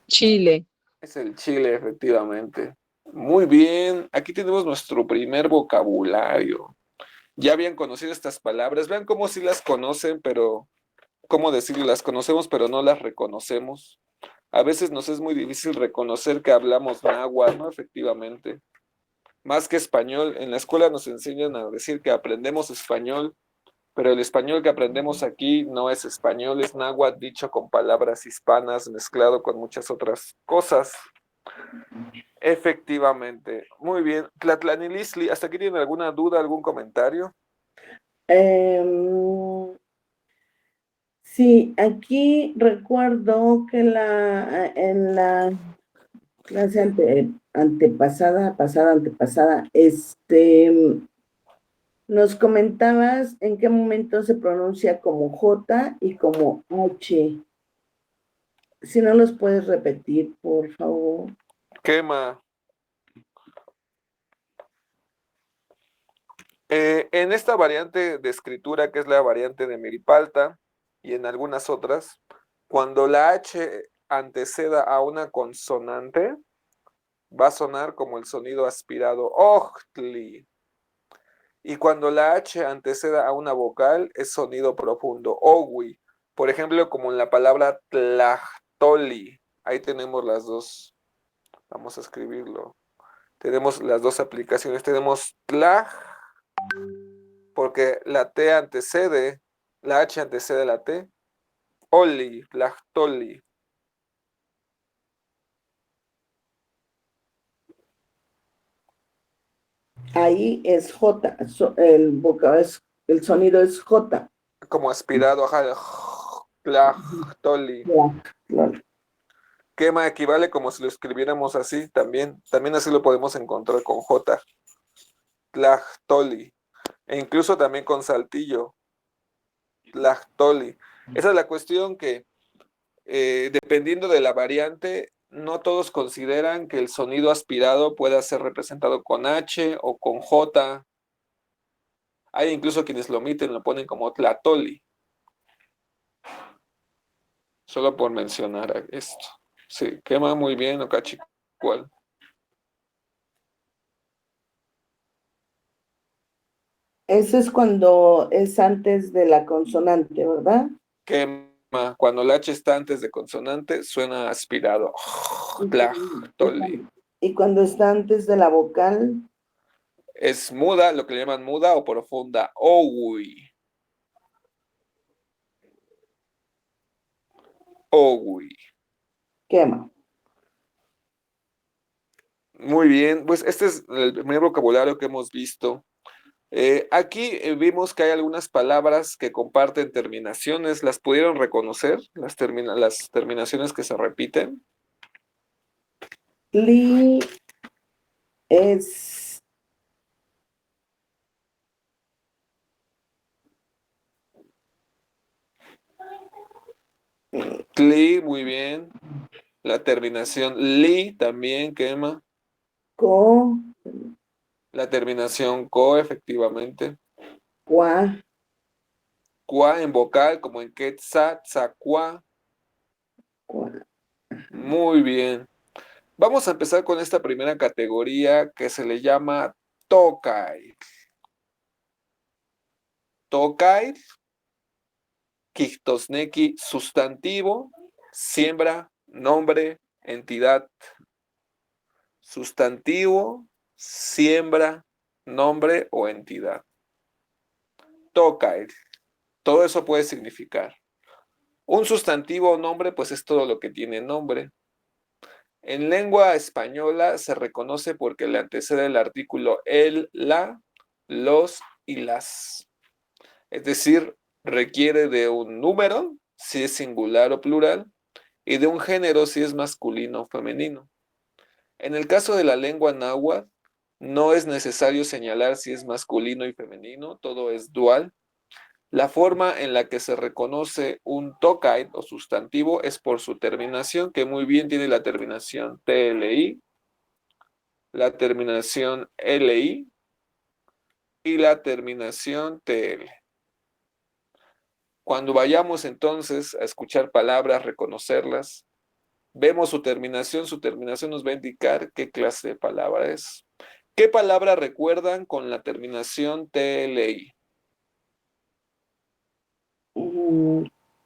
Chile. Es el chile, efectivamente. Muy bien. Aquí tenemos nuestro primer vocabulario. Ya habían conocido estas palabras. Vean cómo sí las conocen, pero cómo decirlo, las conocemos, pero no las reconocemos. A veces nos es muy difícil reconocer que hablamos náhuatl, ¿no? Efectivamente. Más que español, en la escuela nos enseñan a decir que aprendemos español, pero el español que aprendemos aquí no es español, es náhuatl dicho con palabras hispanas, mezclado con muchas otras cosas. Efectivamente. Muy bien. Tlatlanilisli, ¿hasta aquí tienen alguna duda, algún comentario? Sí, aquí recuerdo que en la clase antepasada, nos comentabas en qué momento se pronuncia como J y como H. Si no los puedes repetir, por favor. Quema. En esta variante de escritura, que es la variante de Milipalta, y en algunas otras, cuando la H anteceda a una consonante, va a sonar como el sonido aspirado Ochtli. Y cuando la H anteceda a una vocal, es sonido profundo Owi. Por ejemplo, como en la palabra Tlachtoli. Ahí tenemos las dos. Vamos a escribirlo. Tenemos las dos aplicaciones. Tenemos Tlaj, porque la T antecede, la H antecede a la T. Oli, Tlachtoli. Ahí es J, el sonido es J. Como aspirado, ajá, Tlachtoli. Claro. Quema equivale como si lo escribiéramos así también. También así lo podemos encontrar con J. Tlachtoli. E incluso también con saltillo. Tlachtoli. Esa es la cuestión que, dependiendo de la variante, no todos consideran que el sonido aspirado pueda ser representado con H o con J. Hay incluso quienes lo omiten, lo ponen como Tlatoli. Solo por mencionar esto. Sí, quema muy bien, Okachicual. Eso es cuando es antes de la consonante, ¿verdad? Quema. Cuando la H está antes de consonante, suena aspirado. Tlachtoli. Y cuando está antes de la vocal, Es muda, lo que le llaman muda o profunda. Owi. Owi. quema. Muy bien, pues este es el primer vocabulario que hemos visto. Aquí vimos que hay algunas palabras que comparten terminaciones. ¿Las pudieron reconocer? Las terminaciones que se repiten. Li es Tli, muy bien. La terminación li también quema. co, La terminación co, efectivamente. qua, Qua en vocal, como en quetzat, tzaqua. qua. Muy bien. Vamos a empezar con esta primera categoría que se le llama tokay. Tokay, kijtosneki, sustantivo, siembra, nombre, entidad. Sustantivo, siembra, nombre o entidad. Tokay. Todo eso puede significar. Un sustantivo o nombre, pues es todo lo que tiene nombre. En lengua española se reconoce porque le antecede el artículo el, la, los y las. Es decir, requiere de un número, si es singular o plural, y de un género, si es masculino o femenino. En el caso de la lengua náhuatl, no es necesario señalar si es masculino y femenino, todo es dual. La forma en la que se reconoce un tokay o sustantivo es por su terminación, que muy bien tiene la terminación TLI, la terminación LI y la terminación TL. Cuando vayamos entonces a escuchar palabras, reconocerlas, vemos su terminación nos va a indicar qué clase de palabra es. ¿Qué palabra recuerdan con la terminación TLI?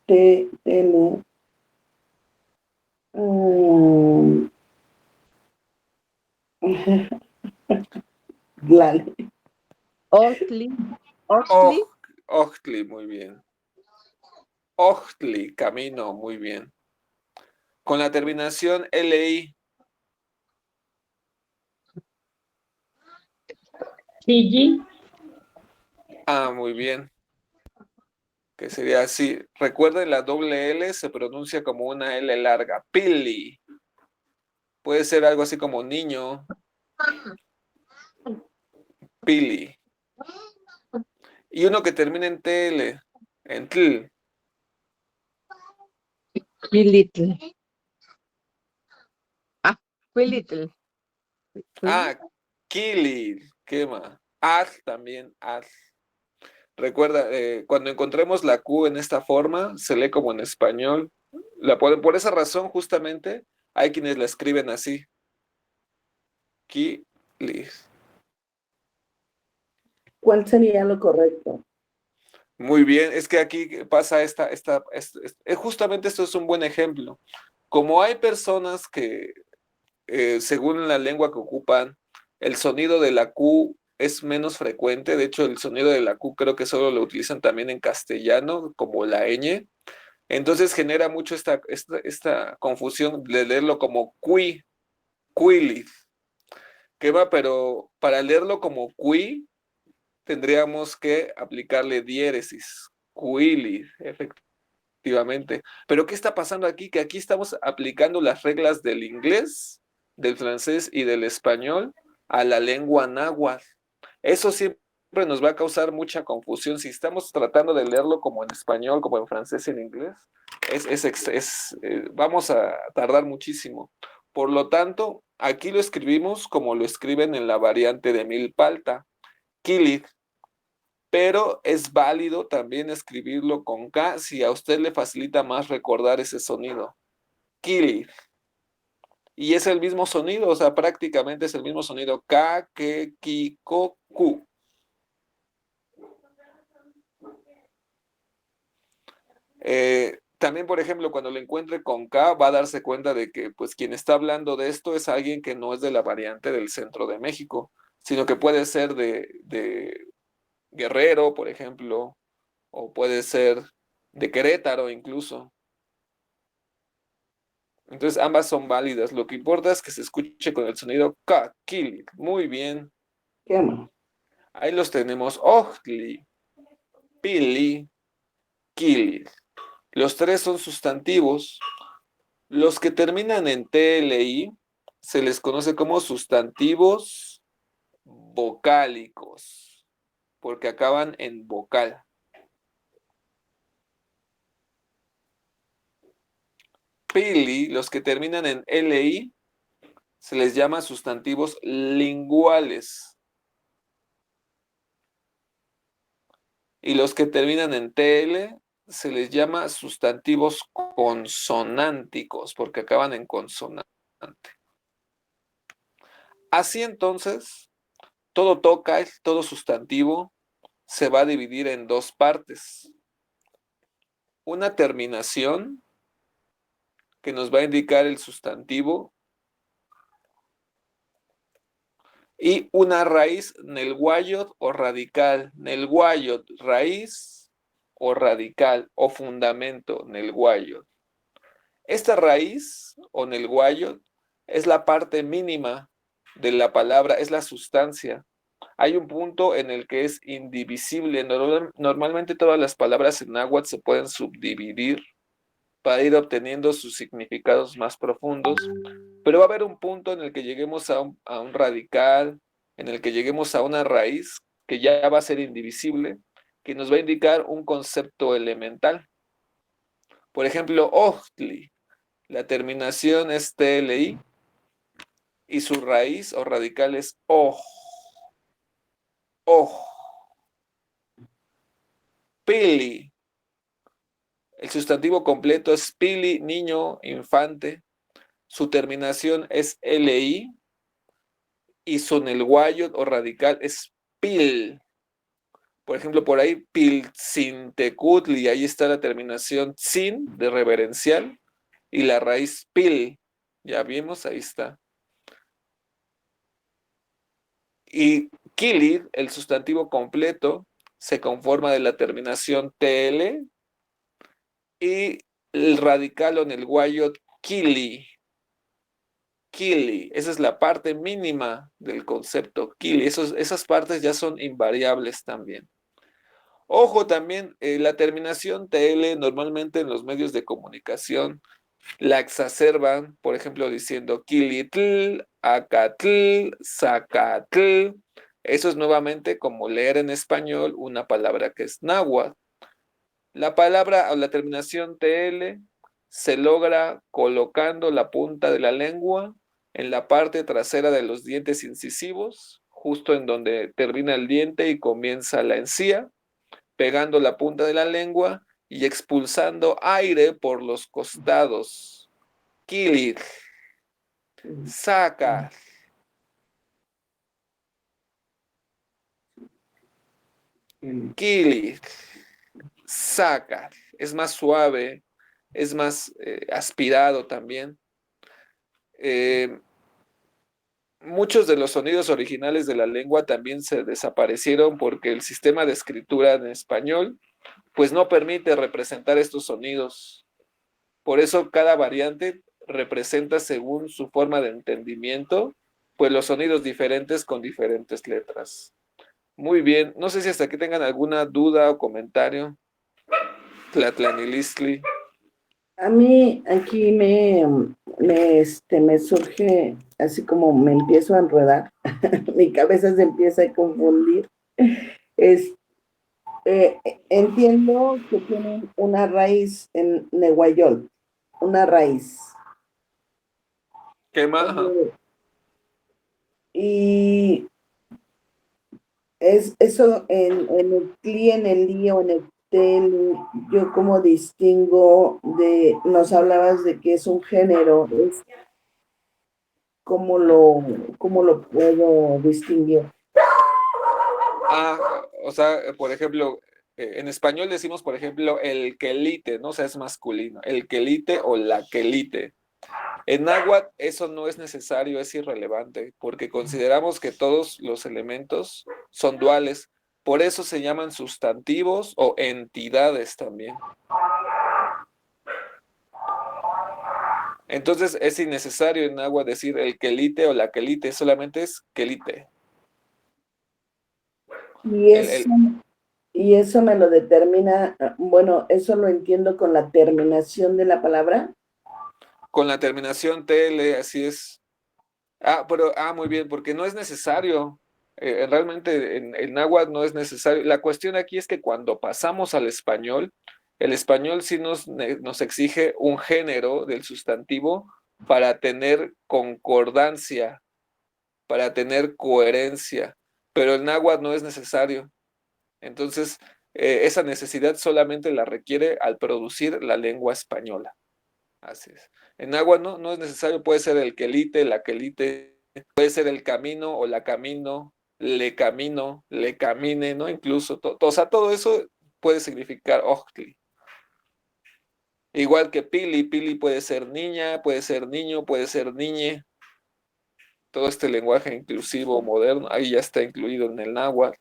Tele, Glale. Ochtli. Ochtli. Ochtli, muy bien. Ochtli, camino, muy bien. Con la terminación LI. Gigi, Muy bien. Que sería así. Recuerden, la doble L se pronuncia como una L larga. Pili. Puede ser algo así como niño. Pili. Y uno que termina en TL, en tl. Quilitl. Quilitl. Kili. ¿Qué más? Ad también, ad. Recuerda, cuando encontremos la Q en esta forma, se lee como en español. Por esa razón, justamente, hay quienes la escriben así. Kili. ¿Cuál sería lo correcto? Muy bien, es que aquí pasa justamente esto es un buen ejemplo. Como hay personas que, según la lengua que ocupan, el sonido de la Q es menos frecuente, de hecho el sonido de la Q creo que solo lo utilizan también en castellano, como la ñ, entonces genera mucho esta confusión de leerlo como qui, quili, que va, pero para leerlo como qui tendríamos que aplicarle diéresis, quili, efectivamente. Pero ¿qué está pasando aquí? Que aquí estamos aplicando las reglas del inglés, del francés y del español a la lengua náhuatl. Eso siempre nos va a causar mucha confusión. Si estamos tratando de leerlo como en español, como en francés y en inglés, vamos a tardar muchísimo. Por lo tanto, aquí lo escribimos como lo escriben en la variante de Milpalta, Kilid, pero es válido también escribirlo con K si a usted le facilita más recordar ese sonido. Kilid. Y es el mismo sonido, o sea, prácticamente es el mismo sonido. K, ke, ki, ko, ku. También, por ejemplo, cuando lo encuentre con K, va a darse cuenta de que pues quien está hablando de esto es alguien que no es de la variante del centro de México, sino que puede ser de Guerrero, por ejemplo, o puede ser de Querétaro incluso. Entonces ambas son válidas. Lo que importa es que se escuche con el sonido K, Kili. Muy bien. ¿Qué más? Ahí los tenemos, Ohtli, Pili, Kili. Los tres son sustantivos. Los que terminan en TLI se les conoce como sustantivos vocálicos, porque acaban en vocal. Pili, los que terminan en LI, se les llama sustantivos linguales. Y los que terminan en TL se les llama sustantivos consonánticos, porque acaban en consonante. Así entonces, todo toca, todo sustantivo, se va a dividir en dos partes. Una terminación que nos va a indicar el sustantivo y una raíz nelguayot o radical. Nelguayot, raíz o radical o fundamento nelguayot. Esta raíz o nelguayot es la parte mínima de la palabra, es la sustancia. Hay un punto en el que es indivisible. Normalmente todas las palabras en náhuatl se pueden subdividir para ir obteniendo sus significados más profundos, pero va a haber un punto en el que lleguemos a un radical, en el que lleguemos a una raíz que ya va a ser indivisible, que nos va a indicar un concepto elemental. Por ejemplo, Ohtli, la terminación es TLI y su raíz o radical es OJ. Pili, el sustantivo completo es pili, niño, infante. Su terminación es LI y su nelguayot o radical es pil. Por ejemplo, por ahí piltzintecutli, ahí está la terminación tzin de reverencial y la raíz pil. Ya vimos, ahí está. Y kilid, el sustantivo completo, se conforma de la terminación TL y el radical o nelguayot kili. Kili, esa es la parte mínima del concepto Kili. Esas partes ya son invariables también. Ojo también, la terminación TL normalmente en los medios de comunicación la exacerban, por ejemplo, diciendo Kilitl, Acatl, Zacatl. Eso es nuevamente como leer en español una palabra que es náhuatl. La palabra o la terminación TL se logra colocando la punta de la lengua en la parte trasera de los dientes incisivos, justo en donde termina el diente y comienza la encía, pegando la punta de la lengua y expulsando aire por los costados. Kilit, saca. Kilit, saca. Es más suave, es más aspirado también. Muchos de los sonidos originales de la lengua también se desaparecieron porque el sistema de escritura en español pues no permite representar estos sonidos. Por eso cada variante representa según su forma de entendimiento pues los sonidos diferentes con diferentes letras. Muy bien, no sé si hasta aquí tengan alguna duda o comentario. Tlatlanilistli. A mí aquí me surge, así como me empiezo a enredar, mi cabeza se empieza a confundir. Es, entiendo que tienen una raíz en Nehuayol, una raíz. ¿Qué más? Y es eso en el CLI, en el LI o en el TEL, yo como distingo nos hablabas de que es un género, es cómo lo puedo distinguir. O sea, por ejemplo, en español decimos, por ejemplo, el quelite, ¿no? O sea, es masculino, el quelite o la quelite. En náhuatl eso no es necesario, es irrelevante, porque consideramos que todos los elementos son duales. Por eso se llaman sustantivos o entidades también. Entonces es innecesario en náhuatl decir el quelite o la quelite, solamente es quelite. Y El, eso, el, y eso me lo determina, bueno, eso lo entiendo con la terminación de la palabra. con la terminación TL, así es. Muy bien, porque no es necesario. Realmente en náhuatl no es necesario. La cuestión aquí es que cuando pasamos al español, el español sí nos exige un género del sustantivo para tener concordancia, para tener coherencia, pero el náhuatl no es necesario. Entonces, esa necesidad solamente la requiere al producir la lengua española. Así es. En náhuatl no es necesario, puede ser el quelite, la quelite, puede ser el camino o la camino, le camine, ¿no? Incluso, o sea, todo eso puede significar ojtli. Igual que pili, pili puede ser niña, puede ser niño, puede ser niñe. Todo este lenguaje inclusivo moderno, ahí ya está incluido en el náhuatl.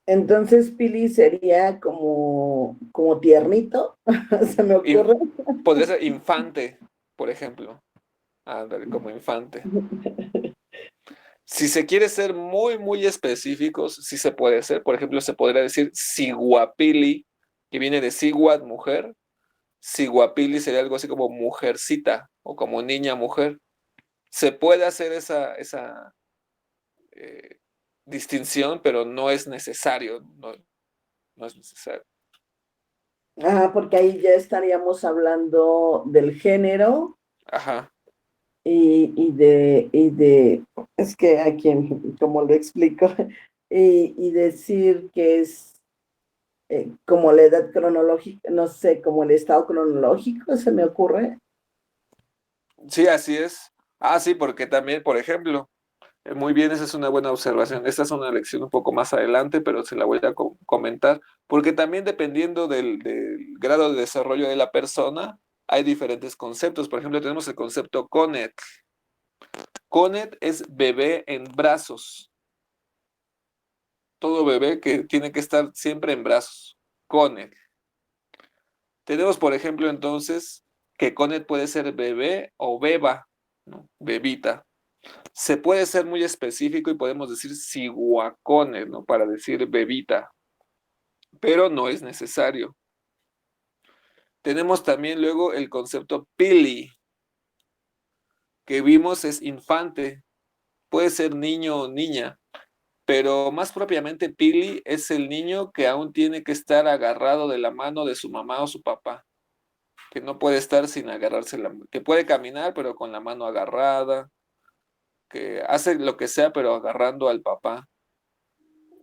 Entonces, Pili sería como tiernito, se me Y ocurre. podría ser infante, por ejemplo. Ándale, como infante. Si se quiere ser muy, muy específicos, sí se puede ser. Por ejemplo, se podría decir siguapili, que viene de siguat, mujer. Siguapili sería algo así como mujercita o como niña mujer. Se puede hacer esa eh, distinción, pero no es necesario. No es necesario. Ah, porque ahí ya estaríamos hablando del género Ajá. es que aquí, como lo explico, y decir que es como la edad cronológica, no sé, como el estado cronológico, se me ocurre. Sí, así es. Ah, sí, porque también, por ejemplo, muy bien, esa es una buena observación. Esta es una lección un poco más adelante, pero se la voy a comentar, porque también dependiendo del grado de desarrollo de la persona, hay diferentes conceptos. Por ejemplo, tenemos el concepto CONET. CONET es bebé en brazos. Todo bebé que tiene que estar siempre en brazos. CONET. Tenemos, por ejemplo, entonces, que CONET puede ser bebé o beba, ¿no? Bebita. Se puede ser muy específico y podemos decir siguacones, ¿no? Para decir bebita, pero no es necesario. Tenemos también luego el concepto pili, que vimos es infante, puede ser niño o niña, pero más propiamente pili es el niño que aún tiene que estar agarrado de la mano de su mamá o su papá, que no puede estar sin agarrarse que puede caminar pero con la mano agarrada, que hace lo que sea pero agarrando al papá.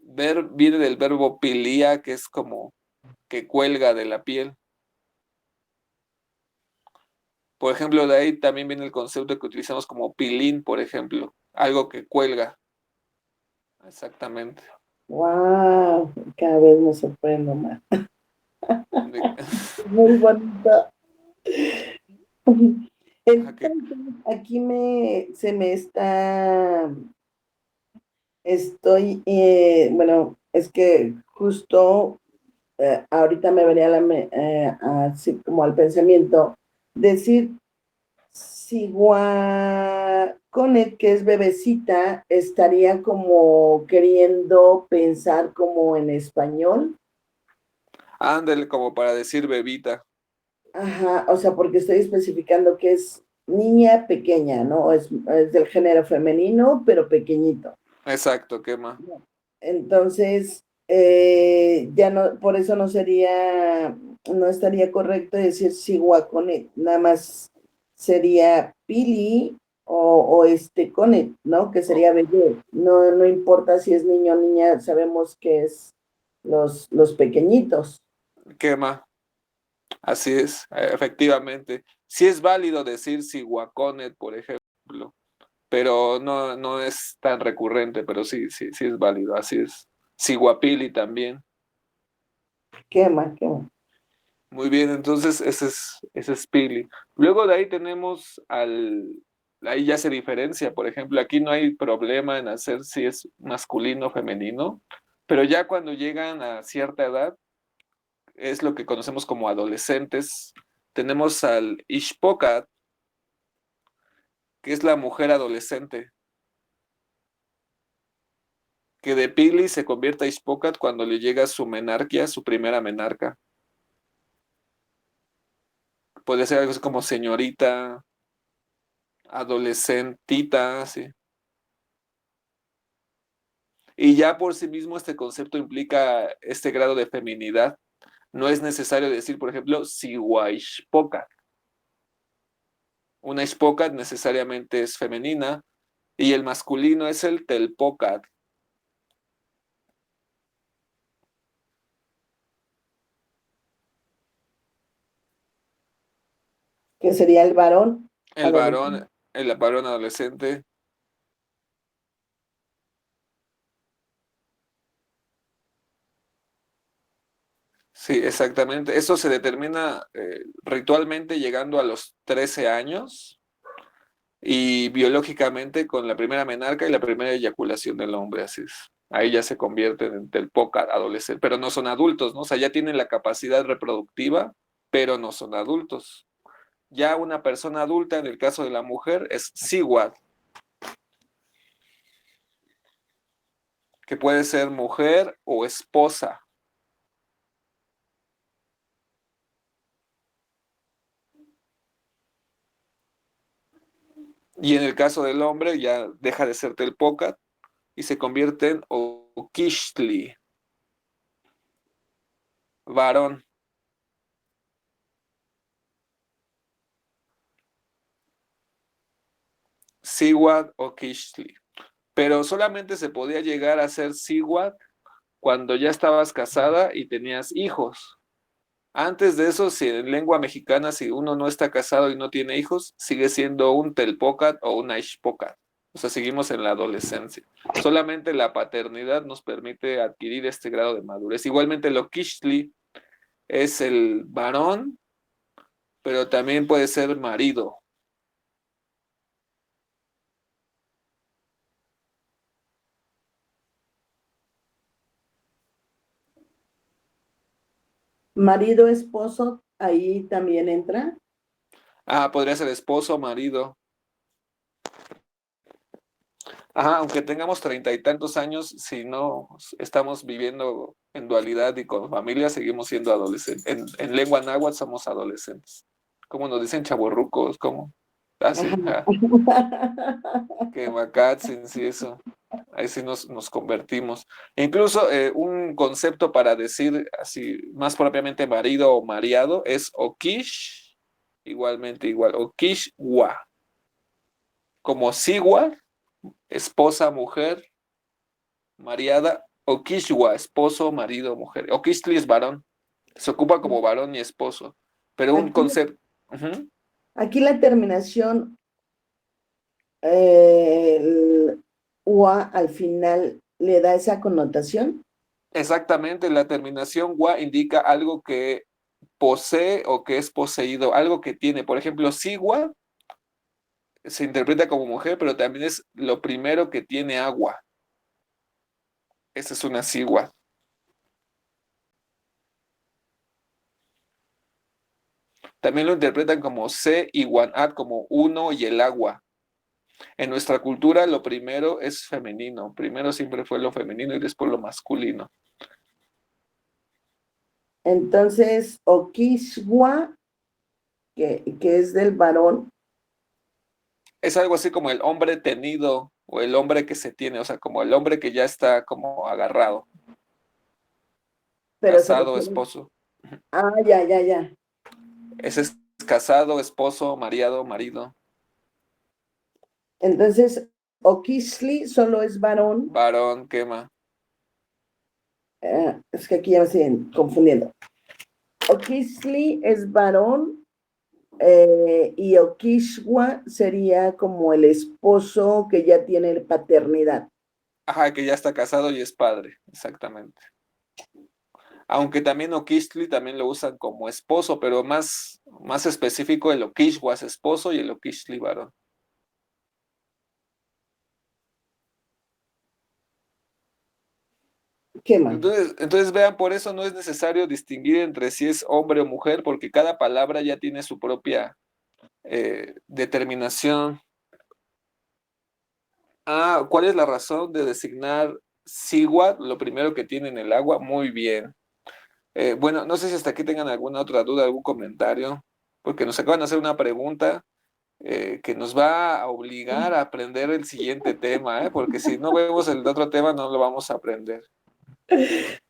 Viene del verbo pilía, que es como que cuelga de la piel. Por ejemplo, de ahí también viene el concepto que utilizamos como pilín, por ejemplo, algo que cuelga. Exactamente. ¡Wow! Cada vez me sorprendo más. Muy bonito. Ajá, que- Entonces, aquí se me bueno, es que justo ahorita me venía así como al pensamiento decir si Conet, que es bebecita, estaría como queriendo pensar como en español. Ándale, como para decir bebita. Ajá, o sea, porque estoy especificando que es niña pequeña, ¿no? Es del género femenino, pero pequeñito. Exacto, quema. Entonces, ya no, por eso no estaría correcto decir Siguaconet, nada más sería Pili o este Conet, ¿no? Que sería bebé. No, no importa si es niño o niña, sabemos que es los pequeñitos. Quema. Así es, efectivamente. Sí es válido decir siguaconet, por ejemplo, pero no es tan recurrente, pero sí es válido, así es. Siguapili también. Quema, quema. Muy bien, entonces ese es Pili. Luego de ahí ahí ya se diferencia, por ejemplo, aquí no hay problema en hacer si es masculino o femenino, pero ya cuando llegan a cierta edad, es lo que conocemos como adolescentes, tenemos al Ishpokat, que es la mujer adolescente. Que de Pili se convierta a Ixpocat cuando le llega su menarquia, su primera menarca. Podría ser algo así como señorita, adolescentita, sí. Y ya por sí mismo este concepto implica este grado de feminidad. No es necesario decir, por ejemplo, Sihuaixpocat. Una Ixpocat necesariamente es femenina y el masculino es el Telpocat. Que sería el varón El adolescente. varón, el varón adolescente. Sí, exactamente. Eso se determina ritualmente llegando a los 13 años y biológicamente con la primera menarca y la primera eyaculación del hombre, así es. Ahí ya se convierten en telpoca adolescente, pero no son adultos, ¿no? O sea, ya tienen la capacidad reproductiva, pero no son adultos. Ya una persona adulta, en el caso de la mujer, es Siwat, que puede ser mujer o esposa. Y en el caso del hombre ya deja de ser telpocat y se convierte en Okishtli, varón. Siwat o Kishli. Pero solamente se podía llegar a ser Siwat cuando ya estabas casada y tenías hijos. Antes de eso, si en lengua mexicana, si uno no está casado y no tiene hijos, sigue siendo un telpocat o una ishpocat. O sea, seguimos en la adolescencia. Solamente la paternidad nos permite adquirir este grado de madurez. Igualmente, lo kishli es el varón, pero también puede ser marido. Marido, esposo, ahí también entra. Ah, podría ser esposo, marido. Ajá, aunque tengamos 30 y tantos años, si no estamos viviendo en dualidad y con familia, seguimos siendo adolescentes. En lengua náhuatl somos adolescentes. ¿Cómo nos dicen chavorrucos? ¿Cómo? Ah, sí, Ajá. que Macatzin, sí, eso. Ahí sí nos convertimos. E incluso un concepto para decir así, más propiamente marido o mariado, es okish, igualmente igual, okishwa. Como sigua, esposa, mujer, mariada, okishwa, esposo, marido, mujer. Okishli es varón, se ocupa como varón y esposo, pero un Aquí, concepto. Ujú. aquí la terminación el ua al final le da esa connotación. Exactamente, la terminación wa indica algo que posee o que es poseído, algo que tiene. Por ejemplo, sigua se interpreta como mujer, pero también es lo primero que tiene agua. Esa es una sigua. También lo interpretan como se y wanat, como uno y el agua. En nuestra cultura lo primero es femenino, primero siempre fue lo femenino y después lo masculino. Entonces, Okishwa, que es del varón, Es algo así como el hombre tenido o el hombre que se tiene, o sea, como el hombre que ya está como agarrado, pero se casado, refiere. esposo. Ah, ya, ya, ya. Ese es casado, esposo, marido. Entonces, Okishli solo es varón. Varón, quema. Es que aquí ya me estoy confundiendo. Okishli es varón y Okishwa sería como el esposo que ya tiene paternidad. Ajá, que ya está casado y es padre, exactamente. Aunque también Okishli también lo usan como esposo, pero más específico el Okishwa es esposo y el Okishli varón. ¿Qué más? Entonces vean, por eso no es necesario distinguir entre si es hombre o mujer, porque cada palabra ya tiene su propia determinación. Ah, ¿cuál es la razón de designar Sigua, lo primero que tiene en el agua, muy bien. Bueno, no sé si hasta aquí tengan alguna otra duda, algún comentario, porque nos acaban de hacer una pregunta que nos va a obligar a aprender el siguiente tema, porque si no vemos el otro tema no lo vamos a aprender.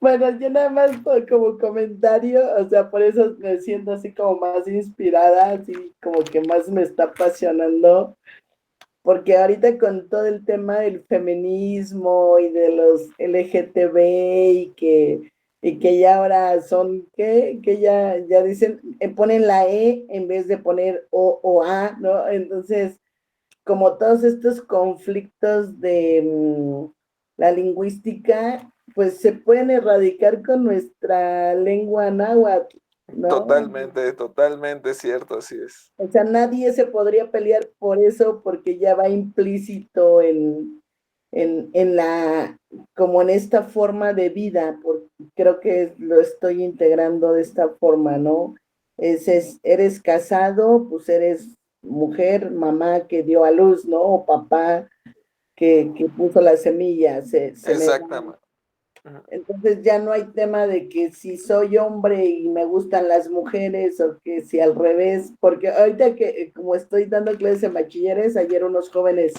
Bueno, yo nada más como comentario, o sea, por eso me siento así como más inspirada, así como que más me está apasionando, porque ahorita con todo el tema del feminismo y de los LGTB y que ya ahora son, ¿qué? Que ya dicen, ponen la E en vez de poner O A, ¿no? Entonces, como todos estos conflictos de la lingüística, pues se pueden erradicar con nuestra lengua náhuatl, ¿no? Totalmente, totalmente cierto, así es. O sea, nadie se podría pelear por eso porque ya va implícito en la, como en esta forma de vida, porque creo que lo estoy integrando de esta forma, ¿no? Eres casado, pues eres mujer, mamá que dio a luz, ¿no? O papá que puso la semilla, se me da. Exactamente. Ujú. Entonces ya no hay tema de que si soy hombre y me gustan las mujeres o que si al revés, porque ahorita que como estoy dando clases en bachilleres, ayer unos jóvenes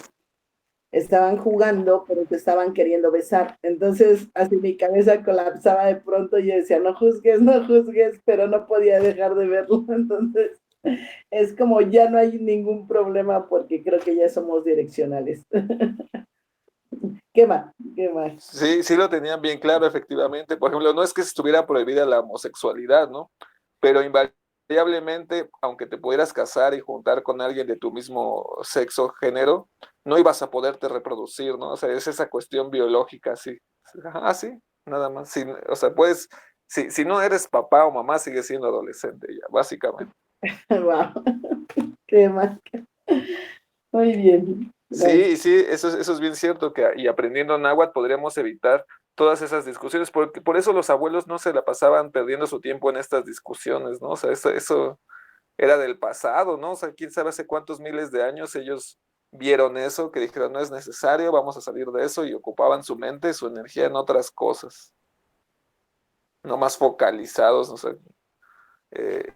estaban jugando, pero se estaban queriendo besar. Entonces, así mi cabeza colapsaba de pronto y yo decía, no juzgues, pero no podía dejar de verlo. Entonces, es como ya no hay ningún problema porque creo que ya somos direccionales. ¿Qué más? ¿Qué más? Sí, sí lo tenían bien claro, efectivamente. Por ejemplo, no es que estuviera prohibida la homosexualidad, ¿no? Pero invariablemente, aunque te pudieras casar y juntar con alguien de tu mismo sexo, género, no ibas a poderte reproducir, ¿no? O sea, es esa cuestión biológica, sí. Ah, sí, nada más. Sí, o sea, pues, si no eres papá o mamá, sigues siendo adolescente ya, básicamente. Wow. ¿Qué más? Muy bien. Gracias. Sí, sí, eso es bien cierto, y aprendiendo náhuatl podríamos evitar todas esas discusiones, porque por eso los abuelos no se la pasaban perdiendo su tiempo en estas discusiones, ¿no? O sea, eso era del pasado, ¿no? O sea, quién sabe hace cuántos miles de años ellos vieron eso, que dijeron, no es necesario, vamos a salir de eso, y ocupaban su mente, su energía en otras cosas, no más focalizados, o sea, eh,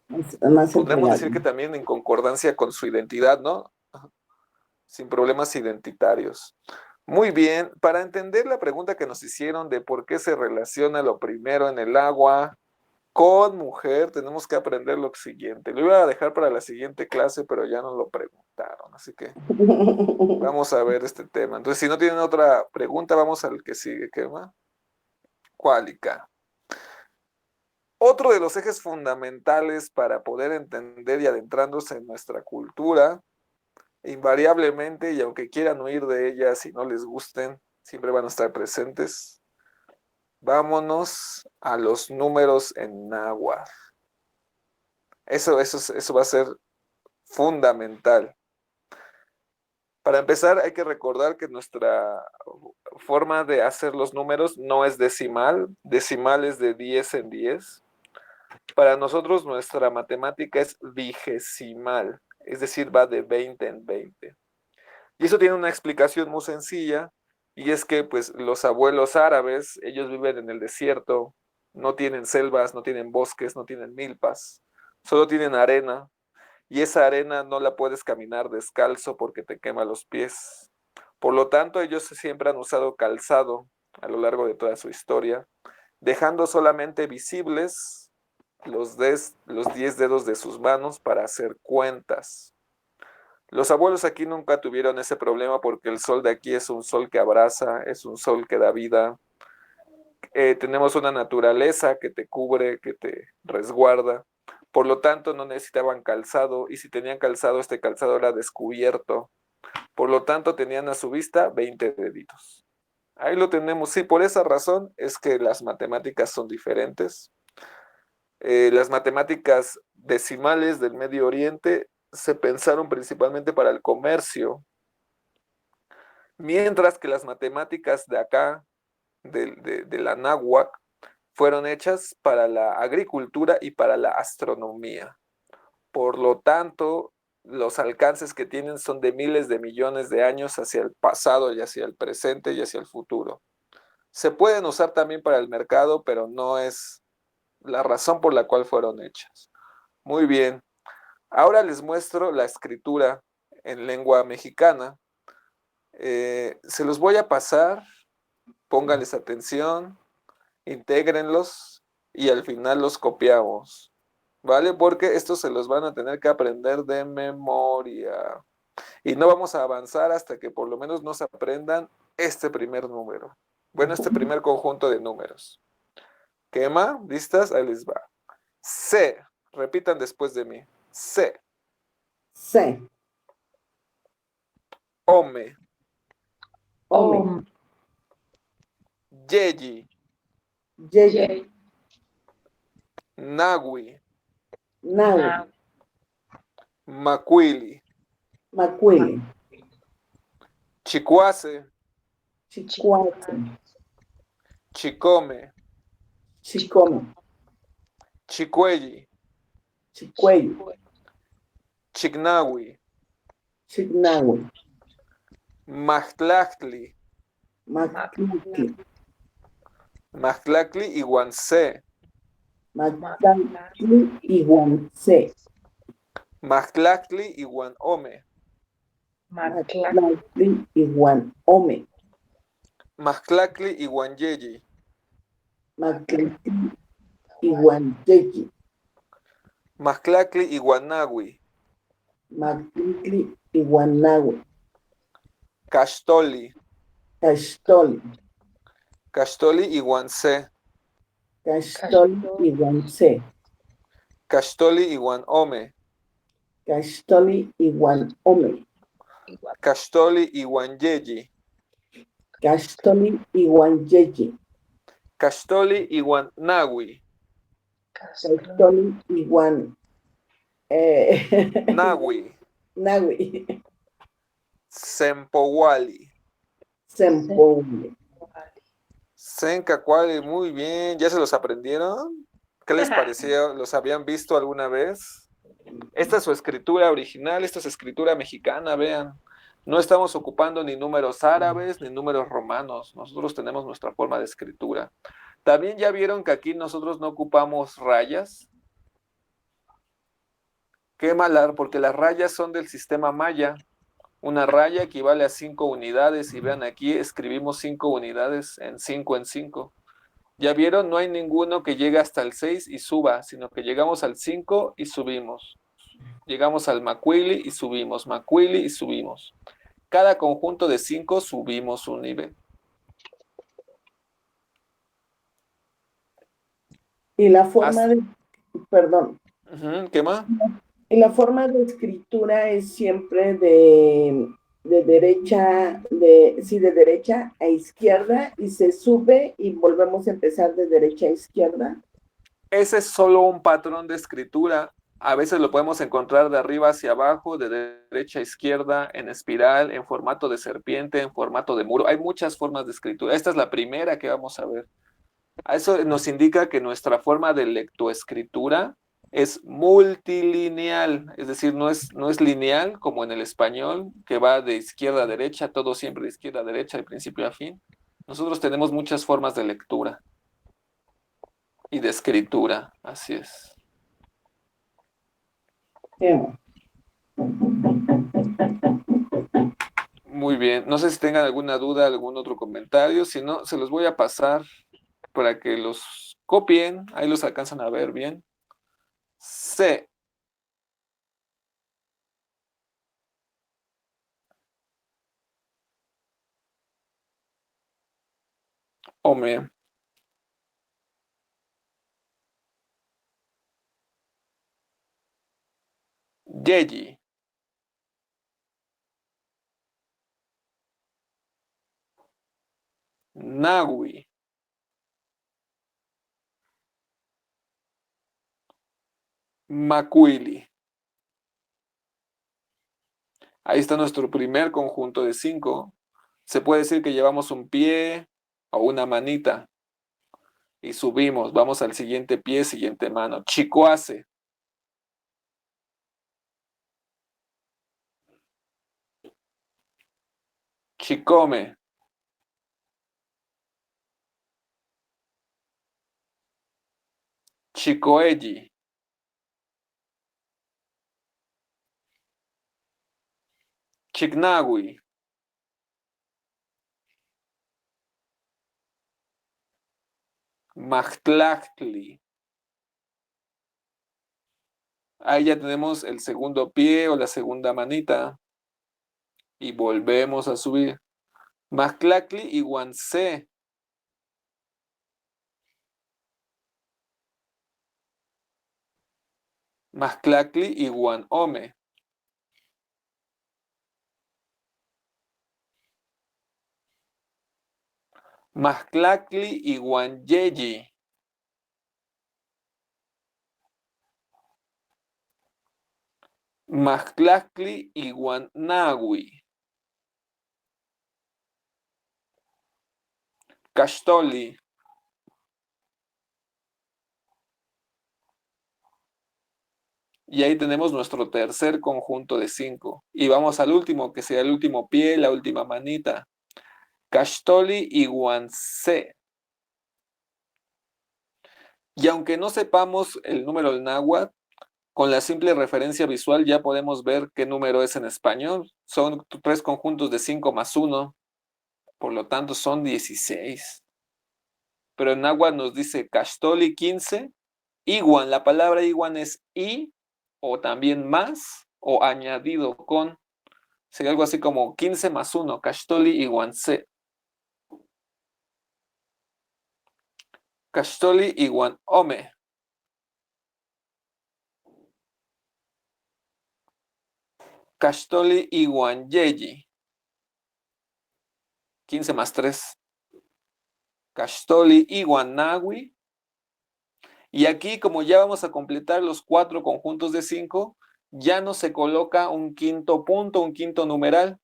Más podríamos entregado. decir que también en concordancia con su identidad, ¿no? Sin problemas identitarios. Muy bien, para entender la pregunta que nos hicieron de por qué se relaciona lo primero en el agua con mujer, tenemos que aprender lo siguiente. Lo iba a dejar para la siguiente clase, pero ya nos lo preguntaron, así que vamos a ver este tema. Entonces, si no tienen otra pregunta, vamos al que sigue, ¿qué va? Cuálica. Otro de los ejes fundamentales para poder entender y adentrándose en nuestra cultura invariablemente, y aunque quieran huir de ellas y no les gusten, siempre van a estar presentes. Vámonos a los números en náhuatl. Eso va a ser fundamental. Para empezar, hay que recordar que nuestra forma de hacer los números no es decimal es de 10 en 10. Para nosotros nuestra matemática es vigesimal, es decir, va de 20 en 20. Y eso tiene una explicación muy sencilla, y es que pues los abuelos árabes, ellos viven en el desierto, no tienen selvas, no tienen bosques, no tienen milpas, solo tienen arena, y esa arena no la puedes caminar descalzo porque te quema los pies. Por lo tanto, ellos siempre han usado calzado a lo largo de toda su historia, dejando solamente visibles los 10 dedos de sus manos para hacer cuentas. Los abuelos aquí nunca tuvieron ese problema porque el sol de aquí es un sol que abraza, es un sol que da vida. Tenemos una naturaleza que te cubre, que te resguarda. Por lo tanto, no necesitaban calzado, y si tenían calzado, este calzado era descubierto. Por lo tanto, tenían a su vista 20 deditos. Ahí lo tenemos. Sí, por esa razón es que las matemáticas son diferentes. Las matemáticas decimales del Medio Oriente se pensaron principalmente para el comercio, mientras que las matemáticas de acá, de la náhuatl, fueron hechas para la agricultura y para la astronomía. Por lo tanto, los alcances que tienen son de miles de millones de años hacia el pasado y hacia el presente y hacia el futuro. Se pueden usar también para el mercado, pero no es la razón por la cual fueron hechas. Muy bien. Ahora les muestro la escritura en lengua mexicana. Se los voy a pasar, pónganles atención, intégrenlos y al final los copiamos. ¿Vale? Porque estos se los van a tener que aprender de memoria. Y no vamos a avanzar hasta que por lo menos nos aprendan este primer número. Bueno, este primer conjunto de números. ¿Quema? ¿Listas? Ahí les va. C. Repitan después de mí. C. C. Ome. Ome. Yeyi. Yeyi. Nawi. Nawi. Macuili. Macuili. Chicuase. Chicuate. Chicome. Chicome. Chicuelli. Chicuelli. Chignawi. Chignawi. Maxtlactli. Mactli. Maxtlactli y Guansé. Mactli y Guansé. Maxtlactli y Guanome. Mactli y Guanome. Maxtlactli y Guanyeyi. Mactli y Guanyeyi. Maxtlactli y Guanawi. Mactli y Guanawi. Caxtoli. Caxtoli. Caxtoli y Guansé. Caxtoli y Guansé. Caxtoli y Guanome. Caxtoli y Guanome. Caxtoli y Guanyeyi. Caxtoli y Guanyeyi. Caxtoli y Guanawi. Caxtoli y Guan. Nawi. Nawi. Sempowali. Sempouli. Sencacuali, muy bien. ¿Ya se los aprendieron? ¿Qué les pareció? ¿Los habían visto alguna vez? Esta es su escritura original, esta es escritura mexicana, vean. No estamos ocupando ni números árabes ni números romanos. Nosotros tenemos nuestra forma de escritura. También ya vieron que aquí nosotros no ocupamos rayas. Qué malar, porque las rayas son del sistema maya. Una raya equivale a 5 unidades y vean aquí escribimos 5 unidades en 5 en 5. Ya vieron, no hay ninguno que llegue hasta el 6 y suba, sino que llegamos al 5 y subimos. Llegamos al macuili y subimos, macuili y subimos. Cada conjunto de 5 subimos un nivel. Y la forma de, perdón, ¿Qué más? y la forma de escritura es siempre de derecha, de derecha a izquierda y se sube y volvemos a empezar de derecha a izquierda. Ese es solo un patrón de escritura. A veces lo podemos encontrar de arriba hacia abajo, de derecha a izquierda, en espiral, en formato de serpiente, en formato de muro. Hay muchas formas de escritura. Esta es la primera que vamos a ver. Eso nos indica que nuestra forma de lectoescritura es multilineal, es decir, no es lineal como en el español, que va de izquierda a derecha, todo siempre de izquierda a derecha, de principio a fin. Nosotros tenemos muchas formas de lectura y de escritura, así es. Muy bien, no sé si tengan alguna duda, algún otro comentario, si no, se los voy a pasar para que los copien, ahí los alcanzan a ver bien. C. Ome. Yeyi. Nawi. Macuili. Ahí está nuestro primer conjunto de 5. Se puede decir que llevamos un pie o una manita y subimos. Vamos al siguiente pie, siguiente mano. Chicoase. Chicome. Chicoelli. Chicnagui. Maxtlactli. Ahí ya tenemos el segundo pie o la segunda manita. Y volvemos a subir. Maxtlactli y Guancé. Maxtlactli y Guanome. Maxtlactli y Guanyeyi. Maxtlactli y Guanagui. Caxtoli. Y ahí tenemos nuestro tercer conjunto de 5. Y vamos al último, que sería el último pie, la última manita. Caxtoli y Guancé. Y aunque no sepamos el número del náhuatl, con la simple referencia visual ya podemos ver qué número es en español. Son 3 conjuntos de 5 más 1. Por lo tanto, son 16. Pero en náhuatl nos dice Caxtoli 15. Iguan, la palabra iguan es i, o también más, o añadido con. Sería algo así como 15 más 1, Caxtoli iguan-C. Caxtoli iguan-ome. Caxtoli iguan-yeyi. 15 más 3. Caxtoli iguan-nagui. Y aquí, como ya vamos a completar los 4 conjuntos de 5, ya no se coloca un quinto punto, un quinto numeral.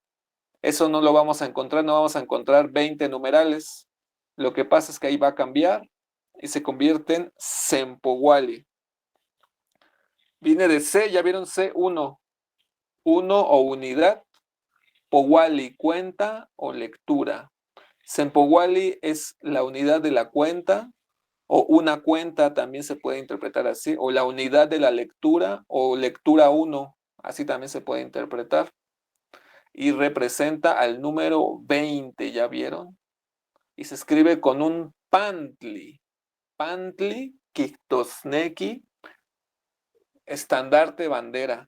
Eso no lo vamos a encontrar, no vamos a encontrar 20 numerales. Lo que pasa es que ahí va a cambiar y se convierte en Sempoguali. Viene de C, ya vieron C1, 1 o unidad, Poguali, cuenta o lectura. Sempoguali es la unidad de la cuenta, o una cuenta también se puede interpretar así, o la unidad de la lectura, o lectura 1, así también se puede interpretar. Y representa al número 20, ¿ya vieron? Y se escribe con un pantli. Pantli, Kiktosneki, estandarte, bandera.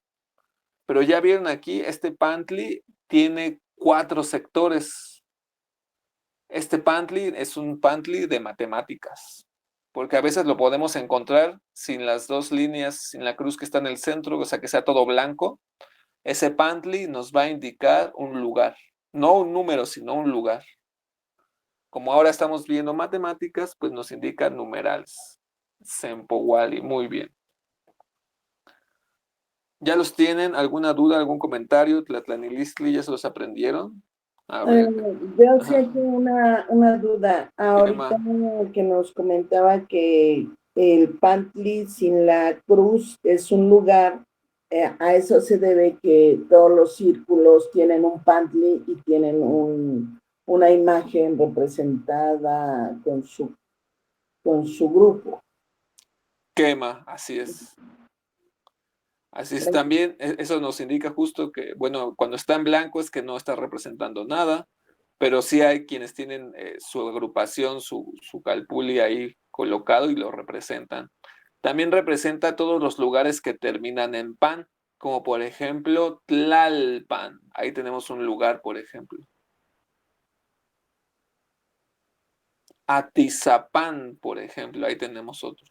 Pero ya vieron aquí, este pantli tiene 4 sectores. Este pantli es un pantli de matemáticas, porque a veces lo podemos encontrar sin las 2 líneas, sin la cruz que está en el centro, o sea que sea todo blanco. Ese pantli nos va a indicar un lugar, no un número, sino un lugar. Como ahora estamos viendo matemáticas, pues nos indican numerales. Sempowali, muy bien. ¿Ya los tienen? ¿Alguna duda, algún comentario? Tlatlanilistli, ¿ya se los aprendieron? A ver. Yo sí aquí una duda. Ahorita Tema. que nos comentaba que el Pantli sin la cruz es un lugar, a eso se debe que todos los círculos tienen un Pantli y tienen una imagen representada con su grupo. Quema, así es. Así es, también eso nos indica justo que, bueno, cuando está en blanco es que no está representando nada, pero sí hay quienes tienen su agrupación, su calpuli ahí colocado y lo representan. También representa todos los lugares que terminan en pan, como por ejemplo Tlalpan. Ahí tenemos un lugar, por ejemplo. Atizapán, por ejemplo, ahí tenemos otro.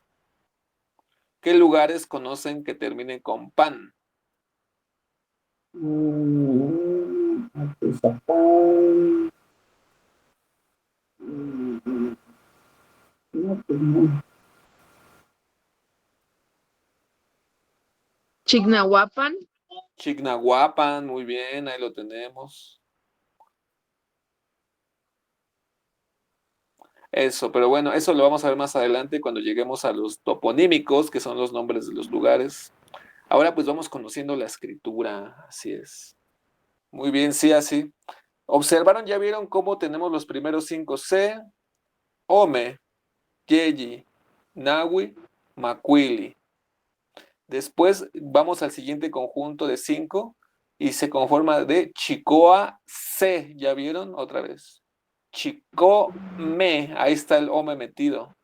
¿Qué lugares conocen que terminen con pan? Atizapán. No, pues no. Chignahuapan. Chignahuapan, muy bien, ahí lo tenemos. Eso, pero bueno, eso lo vamos a ver más adelante cuando lleguemos a los toponímicos, que son los nombres de los lugares. Ahora pues vamos conociendo la escritura, así es. Muy bien, sí, así. ¿Observaron? ¿Ya vieron cómo tenemos los primeros 5? C, Ome, Yeyi, Nawi, Macuili. Después vamos al siguiente conjunto de 5 y se conforma de Chicoa C. ¿Ya vieron? Otra vez. Chicome, ahí está el Ome metido.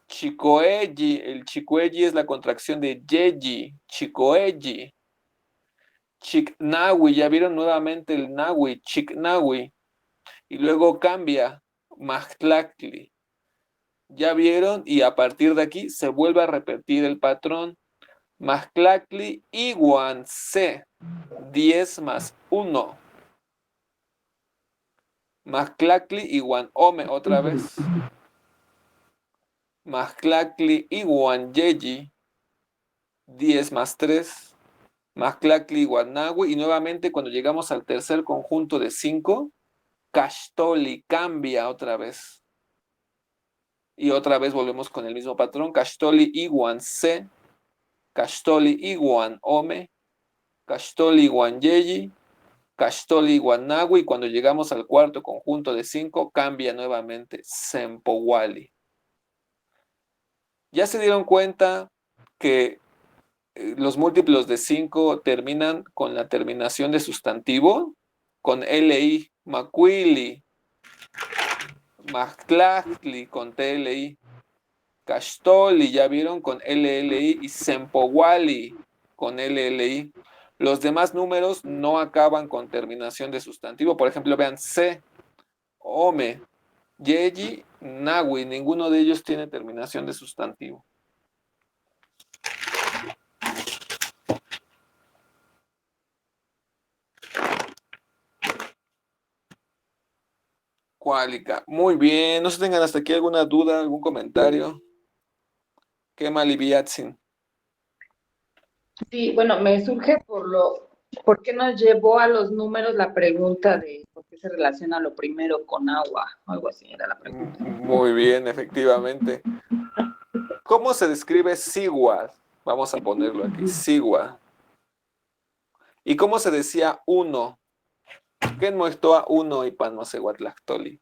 Chicoeji, el Chicoeji es la contracción de Yeji, Chicoeji. Chicnawi, ya vieron nuevamente el Nawi, Chicnawi. Y luego cambia, Majtlactli. Ya vieron, y a partir de aquí se vuelve a repetir el patrón. Majtlactli iguan C, 10 más 1. Majtlactli iguan Ome otra vez. Majtlactli iguan Yeji, 10 más 3. Majtlactli iguan Nahui. Y nuevamente cuando llegamos al tercer conjunto de 5, Cachtoli cambia otra vez. Y otra vez volvemos con el mismo patrón. Cachtoli iguan C, Cachtoli iguan Ome, Cachtoli iguan Yeji, Cachtoli iguan Nahui. Y cuando llegamos al cuarto conjunto de 5, cambia nuevamente Sempowali. ¿Ya se dieron cuenta que los múltiplos de 5 terminan con la terminación de sustantivo? Con LI, Macuili, Majtlactli con TLI, Cachtoli, ya vieron, con LLI, y Sempowali con LLI. Los demás números no acaban con terminación de sustantivo. Por ejemplo, vean C, Ome, Yeji, Nahui, ninguno de ellos tiene terminación de sustantivo. Cuálica. Muy bien. No se tengan hasta aquí alguna duda, algún comentario. ¿Qué maliviatsin? Sí, bueno, me surge ¿por qué nos llevó a los números la pregunta de por qué se relaciona lo primero con agua? Algo así era la pregunta. Muy bien, efectivamente. ¿Cómo se describe Sigua? Vamos a ponerlo aquí, Sigua. ¿Y cómo se decía uno? ¿Qué muestro a uno y panmaseguatlactoli?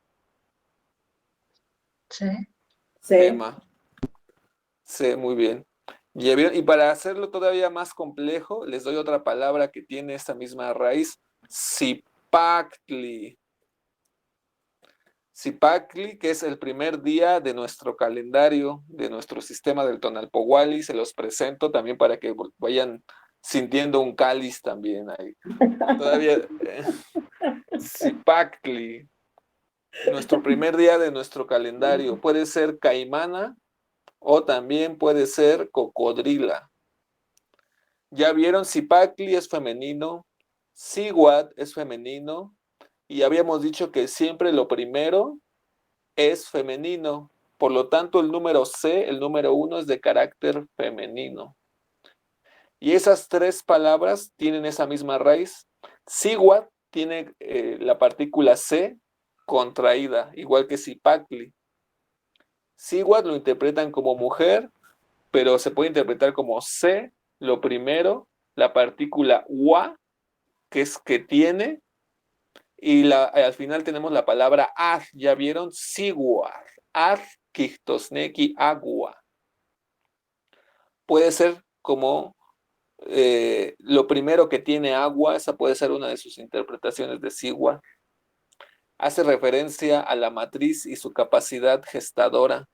Sí. Sí. Emma. Sí, muy bien. Y para hacerlo todavía más complejo, les doy otra palabra que tiene esta misma raíz, Zipactli. Zipactli, que es el primer día de nuestro calendario, de nuestro sistema del Tonalpowali, se los presento también para que vayan sintiendo un cáliz también ahí. Todavía, Zipactli, nuestro primer día de nuestro calendario, puede ser caimana o también puede ser cocodrila. Ya vieron, Zipactli es femenino, Siguat es femenino, y habíamos dicho que siempre lo primero es femenino. Por lo tanto, el número C, el número 1, es de carácter femenino. Y esas tres palabras tienen esa misma raíz. Siguat tiene la partícula C contraída, igual que Zipactli. Siguat lo interpretan como mujer, pero se puede interpretar como C, lo primero, la partícula wa, que es que tiene, y al final tenemos la palabra ad, ¿ya vieron? Sigua, ad, Quichtosneki, agua. Puede ser como lo primero que tiene agua, esa puede ser una de sus interpretaciones de Sigua. Hace referencia a la matriz y su capacidad gestadora.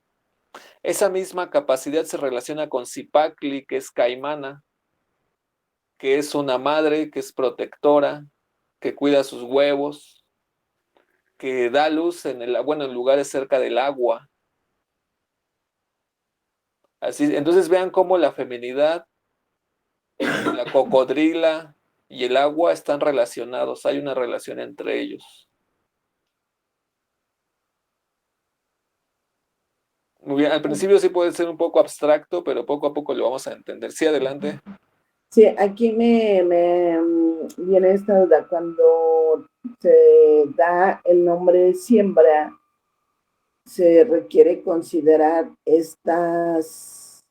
Esa misma capacidad se relaciona con Zipactli, que es caimana, que es una madre, que es protectora, que cuida sus huevos, que da luz en lugares cerca del agua. Así, entonces vean cómo la feminidad, la cocodrila y el agua están relacionados, hay una relación entre ellos. Muy bien, al principio sí puede ser un poco abstracto, pero poco a poco lo vamos a entender. Sí, adelante. Sí, aquí me viene esta duda. Cuando se da el nombre de siembra, se requiere considerar estas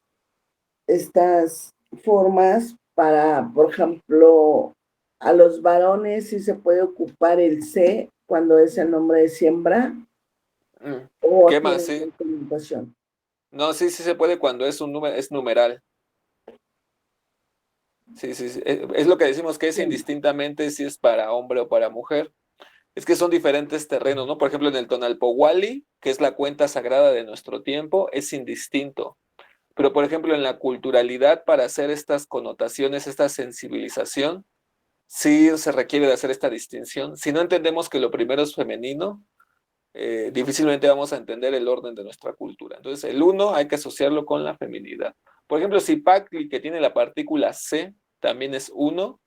formas para, por ejemplo, a los varones sí se puede ocupar el C cuando es el nombre de siembra o ¿Qué tiene más? Sí. otra connotación. No, sí, sí se puede cuando es un número, es numeral. Sí, sí, sí. Es lo que decimos que es Sí. indistintamente si es para hombre o para mujer. Es que son diferentes terrenos, ¿no? Por ejemplo, en el Tonalpohualli, que es la cuenta sagrada de nuestro tiempo, es indistinto. Pero, por ejemplo, en la culturalidad, para hacer estas connotaciones, esta sensibilización, sí se requiere de hacer esta distinción. Si no entendemos que lo primero es femenino, difícilmente vamos a entender el orden de nuestra cultura. Entonces, el uno hay que asociarlo con la feminidad. Por ejemplo, si Pacli, que tiene la partícula C, también es uno,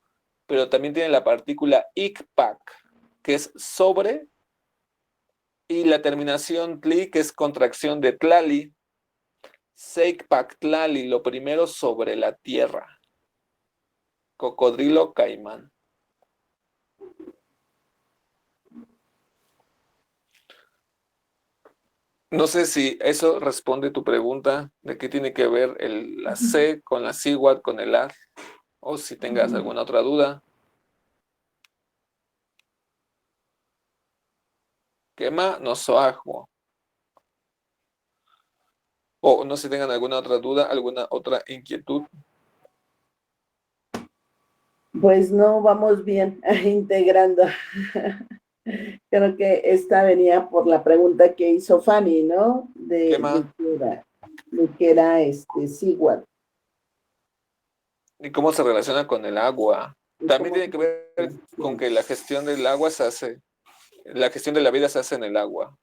pero también tiene la partícula ikpak, que es sobre, y la terminación tli, que es contracción de tlali, seikpak tlali, lo primero sobre la tierra, cocodrilo caimán. No sé si eso responde tu pregunta de qué tiene que ver la C con la CIWAT, con el A, o si tengas alguna otra duda. Quema no soajo. O no sé si tengan alguna otra duda, alguna otra inquietud. Pues no vamos bien integrando. Creo que esta venía por la pregunta que hizo Fanny, ¿no? Quema. De qué era SIGUAT. ¿Y cómo se relaciona con el agua? También tiene que ver con que la gestión del agua se hace, la gestión de la vida se hace en el agua.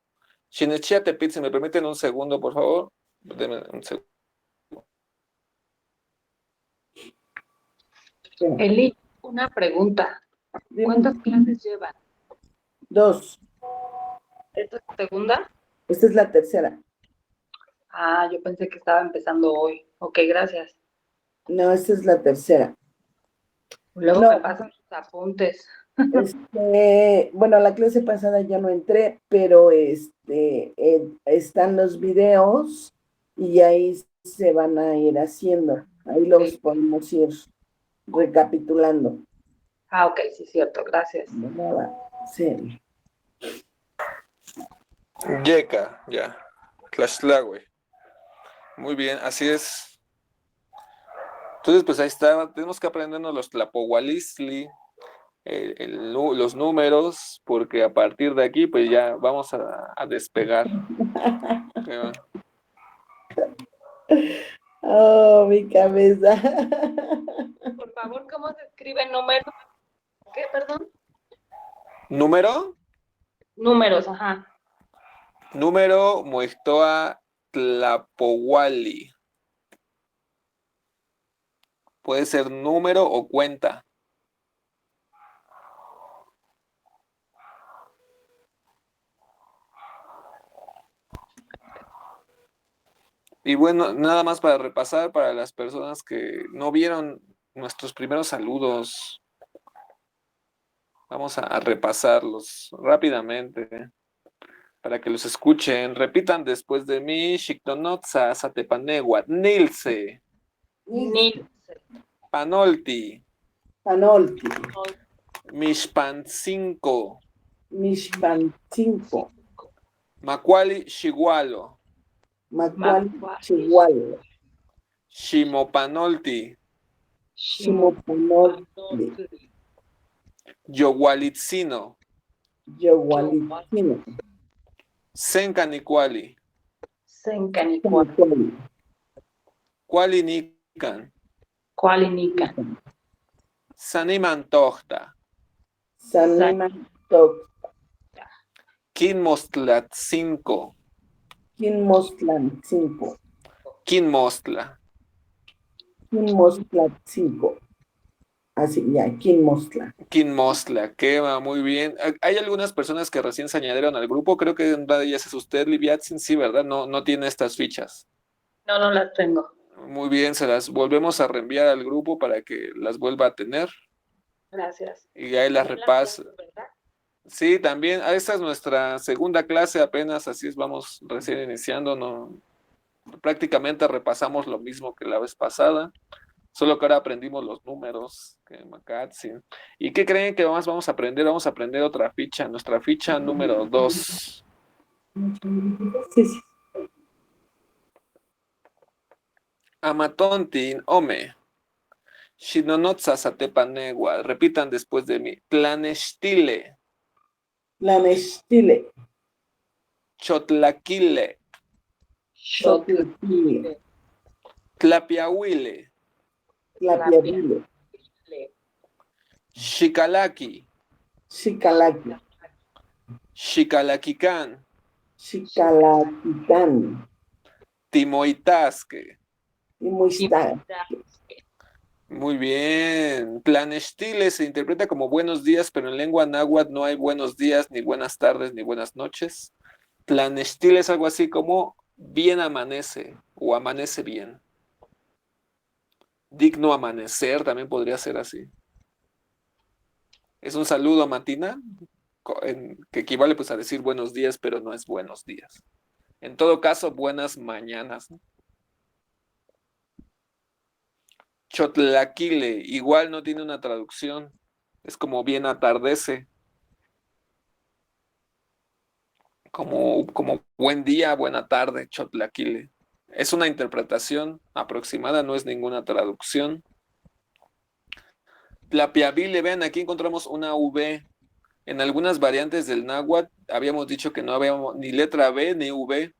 Shinechia Tepit, si me permiten un segundo, por favor. Denme un segundo. Eli, una pregunta. ¿Cuántas clases llevan? 2. ¿Esta es la segunda? Esta es la tercera. Ah, yo pensé que estaba empezando hoy. Ok, gracias. No, esta es la tercera. Luego No. me pasan sus apuntes. Bueno, la clase pasada ya no entré, pero están los videos y ahí se van a ir haciendo. Ahí los podemos ir recapitulando. Ah, ok, sí, cierto, gracias. Sí. Yeka, ya. Tlaxtlahue. Muy bien, así es. Entonces, pues ahí está. Tenemos que aprendernos los tlapohualisli, los números, porque a partir de aquí, pues ya vamos a despegar. Oh, mi cabeza. Por favor, ¿cómo se escribe número? ¿Qué, perdón? ¿Número? Números, ajá. Número Muixtoa Tlapohuali. Puede ser número o cuenta. Y bueno, nada más para repasar para las personas que no vieron nuestros primeros saludos. Vamos a repasarlos rápidamente para que los escuchen. Repitan después de mí. Xictonotza, Zatepanegua, Nilce, Nilce. Panolti, Panolti, Mixpancinco, Mixpancinco, Macuali, Xigualo, Macuali, Chihuahua, Ximopanolti, Ximopanolti, Yogualitzino, Yogualitzino, Sencanicuali, Sencanicuali, Cualinican, Cualinica, Sanimantohta, Sanimantoc, Quinmostlatcinco, Quinmostlancinco, Quinmostla, Quinmostlatcinco. Así, ya, Quinmostla. Quinmostla, que va muy bien. Hay algunas personas que recién se añadieron al grupo, creo que una de ellas es usted, Liviatzin, sí, ¿verdad? No, no tiene estas fichas. No, no las tengo. Muy bien, se las volvemos a reenviar al grupo para que las vuelva a tener. Gracias. Y ahí las repasa. Sí, también, esta es nuestra segunda clase apenas, así es, vamos recién iniciando, no, prácticamente repasamos lo mismo que la vez pasada. Solo que ahora aprendimos los números, que Macatsin. ¿Y qué creen que más vamos a aprender? Vamos a aprender otra ficha, nuestra ficha número 2. Sí, sí. Amatontin, ome. Shinonotsa satepanegua. Repitan después de mí. Tlanestile. Tlanextile, Chotlaquile. Xotlapile, Tlapiahuile. Tlapiavile, Xicalaqui. Xicalaqui, Xicalaquican. Xicalaquitán, Timoitasque. y Muistán. Muy bien. Tlanestile se interpreta como buenos días, pero en lengua náhuatl no hay buenos días, ni buenas tardes, ni buenas noches. Tlanestile es algo así como bien amanece o amanece bien. Digno amanecer también podría ser así. Es un saludo matina que equivale pues a decir buenos días, pero no es buenos días. En todo caso, buenas mañanas, ¿no? Chotlaquile, igual no tiene una traducción. Es como bien atardece. Como buen día, buena tarde, Chotlaquile. Es una interpretación aproximada, no es ninguna traducción. Tlapiavile, vean, aquí encontramos una V. En algunas variantes del náhuatl habíamos dicho que no habíamos ni letra B ni V,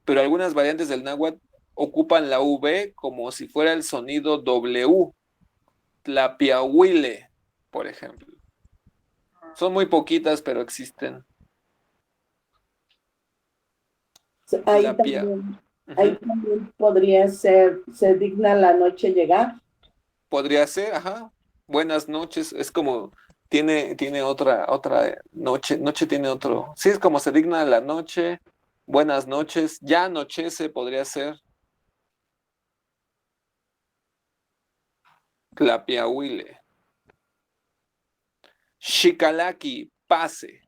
pero algunas variantes del náhuatl ocupan la V como si fuera el sonido W. Tlapiahuile, por ejemplo. Son muy poquitas, pero existen. Ahí Tlapia. también, ahí también podría ser, se digna la noche llegar. Podría ser, ajá. Buenas noches, es como tiene otra noche tiene otro. Sí, es como se digna la noche. Buenas noches, ya anochece, podría ser. Tlapiahuile. Xikalaki, pase.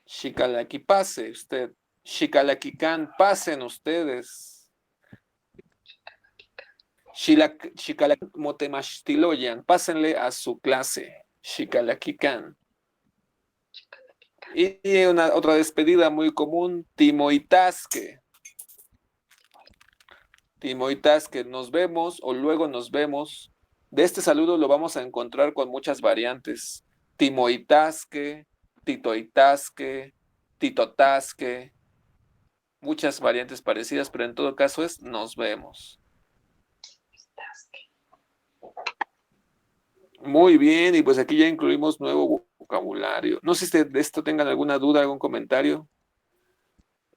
Xikalaki, pase usted. Xicalaquican, pasen ustedes. Xikalakimotemachtiloyan, pásenle a su clase. Xicalaquican. Y otra despedida muy común, Timoitasque. Timoitasque, nos vemos o luego nos vemos. De este saludo lo vamos a encontrar con muchas variantes. Timoitasque, Titoitasque, Titotasque, muchas variantes parecidas, pero en todo caso es nos vemos. Muy bien, y pues aquí ya incluimos nuevo vocabulario. No sé si de esto tengan alguna duda, algún comentario.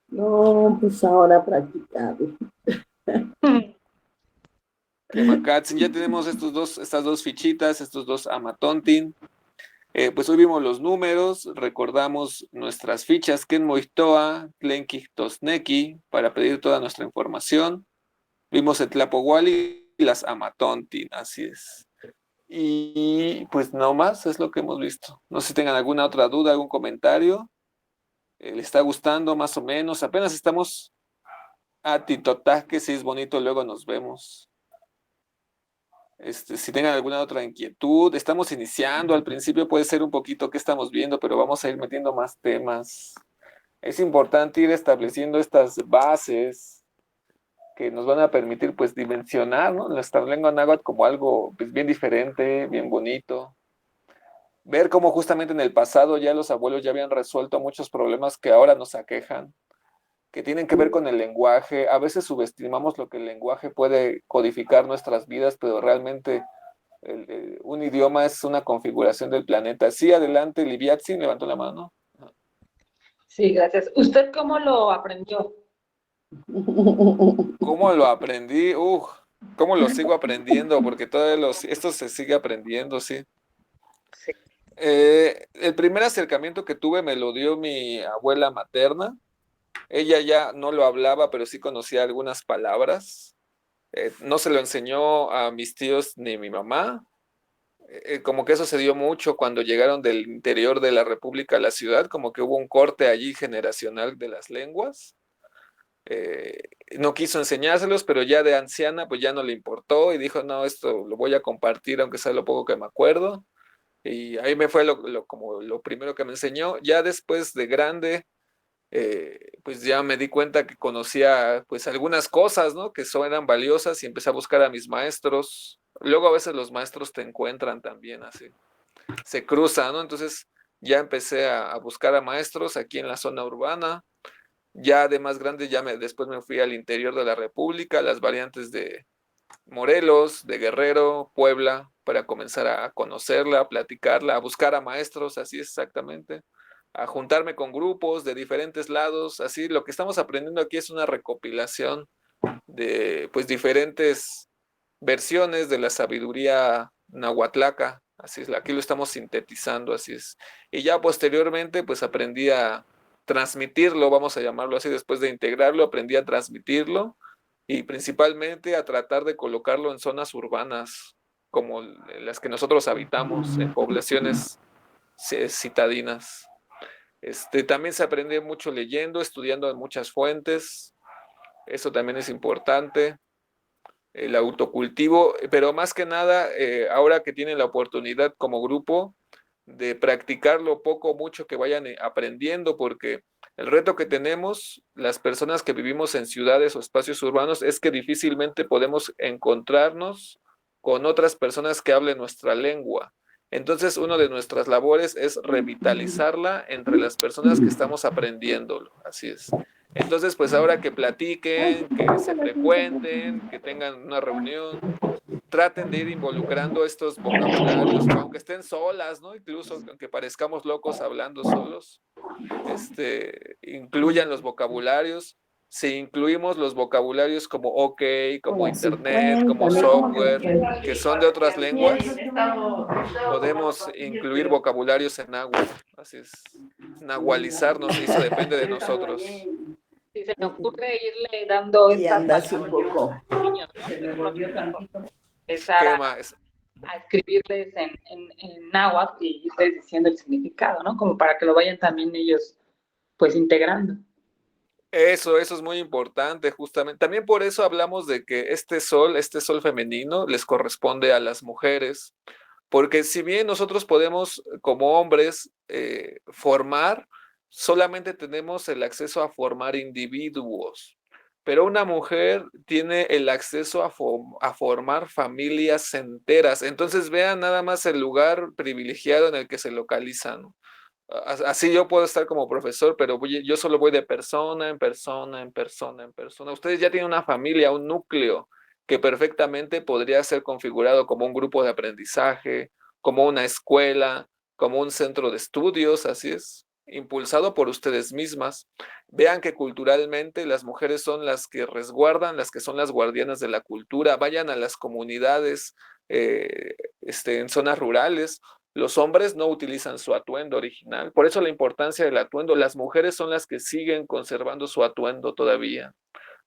No, pues ahora practicado. Que Macatsin, ya tenemos estas dos fichitas, estos dos Amatontin. Pues hoy vimos los números, recordamos nuestras fichas, Ken Moistoa, Tlenki Tosneki, para pedir toda nuestra información. Vimos el Tlapohuali y las Amatontin, así es. Y pues no más, es lo que hemos visto. No sé si tengan alguna otra duda, algún comentario. ¿Le está gustando más o menos? Apenas estamos a Titotá, que si es bonito, luego nos vemos. Si tengan alguna otra inquietud, estamos iniciando, al principio puede ser un poquito qué estamos viendo, pero vamos a ir metiendo más temas. Es importante ir estableciendo estas bases que nos van a permitir pues dimensionar, ¿no?, nuestra lengua náhuatl como algo pues, bien diferente, bien bonito. Ver cómo justamente en el pasado ya los abuelos ya habían resuelto muchos problemas que ahora nos aquejan, que tienen que ver con el lenguaje. A veces subestimamos lo que el lenguaje puede codificar nuestras vidas, pero realmente un idioma es una configuración del planeta. Sí, adelante, Liviatsin, levantó la mano. Sí, gracias. ¿Usted cómo lo aprendió? ¿Cómo lo aprendí? ¿Cómo lo sigo aprendiendo? Porque esto se sigue aprendiendo, sí. El primer acercamiento que tuve me lo dio mi abuela materna. Ella ya no lo hablaba, pero sí conocía algunas palabras. No se lo enseñó a mis tíos ni mi mamá. Como que eso se dio mucho cuando llegaron del interior de la República a la ciudad, como que hubo un corte allí generacional de las lenguas. no quiso enseñárselos, pero ya de anciana pues ya no le importó y dijo, no, esto lo voy a compartir aunque sea lo poco que me acuerdo. Y ahí me fue como lo primero que me enseñó. Ya después de grande, pues ya me di cuenta que conocía pues algunas cosas, ¿no? Que eran valiosas y empecé a buscar a mis maestros. Luego a veces los maestros te encuentran también así, se cruzan, ¿no? Entonces ya empecé a buscar a maestros aquí en la zona urbana. Ya de más grande, después me fui al interior de la República, las variantes de Morelos, de Guerrero, Puebla, para comenzar a conocerla, a platicarla, a buscar a maestros, así es exactamente, a juntarme con grupos de diferentes lados, así lo que estamos aprendiendo aquí es una recopilación de pues diferentes versiones de la sabiduría nahuatlaca, así es, aquí lo estamos sintetizando, así es. Y ya posteriormente pues aprendí a transmitirlo, vamos a llamarlo así, después de integrarlo, aprendí a transmitirlo y principalmente a tratar de colocarlo en zonas urbanas como las que nosotros habitamos, en poblaciones citadinas. También se aprende mucho leyendo, estudiando en muchas fuentes, eso también es importante, el autocultivo, pero más que nada, ahora que tienen la oportunidad como grupo de practicar lo poco o mucho que vayan aprendiendo, porque el reto que tenemos las personas que vivimos en ciudades o espacios urbanos es que difícilmente podemos encontrarnos con otras personas que hablen nuestra lengua. Entonces, una de nuestras labores es revitalizarla entre las personas que estamos aprendiéndolo. Así es. Entonces, pues ahora que platiquen, que se frecuenten, que tengan una reunión, traten de ir involucrando estos vocabularios, aunque estén solas, ¿no? Incluso aunque parezcamos locos hablando solos, incluyan los vocabularios. Si incluimos los vocabularios como OK, como internet, como software, que son de otras lenguas, podemos incluir vocabularios en náhuatl. Así es, nahualizarnos, y eso depende de nosotros. Sí, se me ocurre irle dando Y estas andas un palabras poco. a los niños, ¿no? Se me volvió tantito. Empezar Esquema, a escribirles en náhuatl y irles diciendo el significado, ¿no? Como para que lo vayan también ellos, pues, integrando. Eso es muy importante, justamente. También por eso hablamos de que este sol femenino, les corresponde a las mujeres, porque si bien nosotros podemos, como hombres, formar, solamente tenemos el acceso a formar individuos, pero una mujer tiene el acceso a formar familias enteras. Entonces vean nada más el lugar privilegiado en el que se localizan, ¿no? Así yo puedo estar como profesor, pero yo solo voy de persona en persona, en persona, en persona. Ustedes ya tienen una familia, un núcleo que perfectamente podría ser configurado como un grupo de aprendizaje, como una escuela, como un centro de estudios, así es, impulsado por ustedes mismas. Vean que culturalmente las mujeres son las que resguardan, las que son las guardianas de la cultura. Vayan a las comunidades en zonas rurales. Los hombres no utilizan su atuendo original, por eso la importancia del atuendo. Las mujeres son las que siguen conservando su atuendo todavía.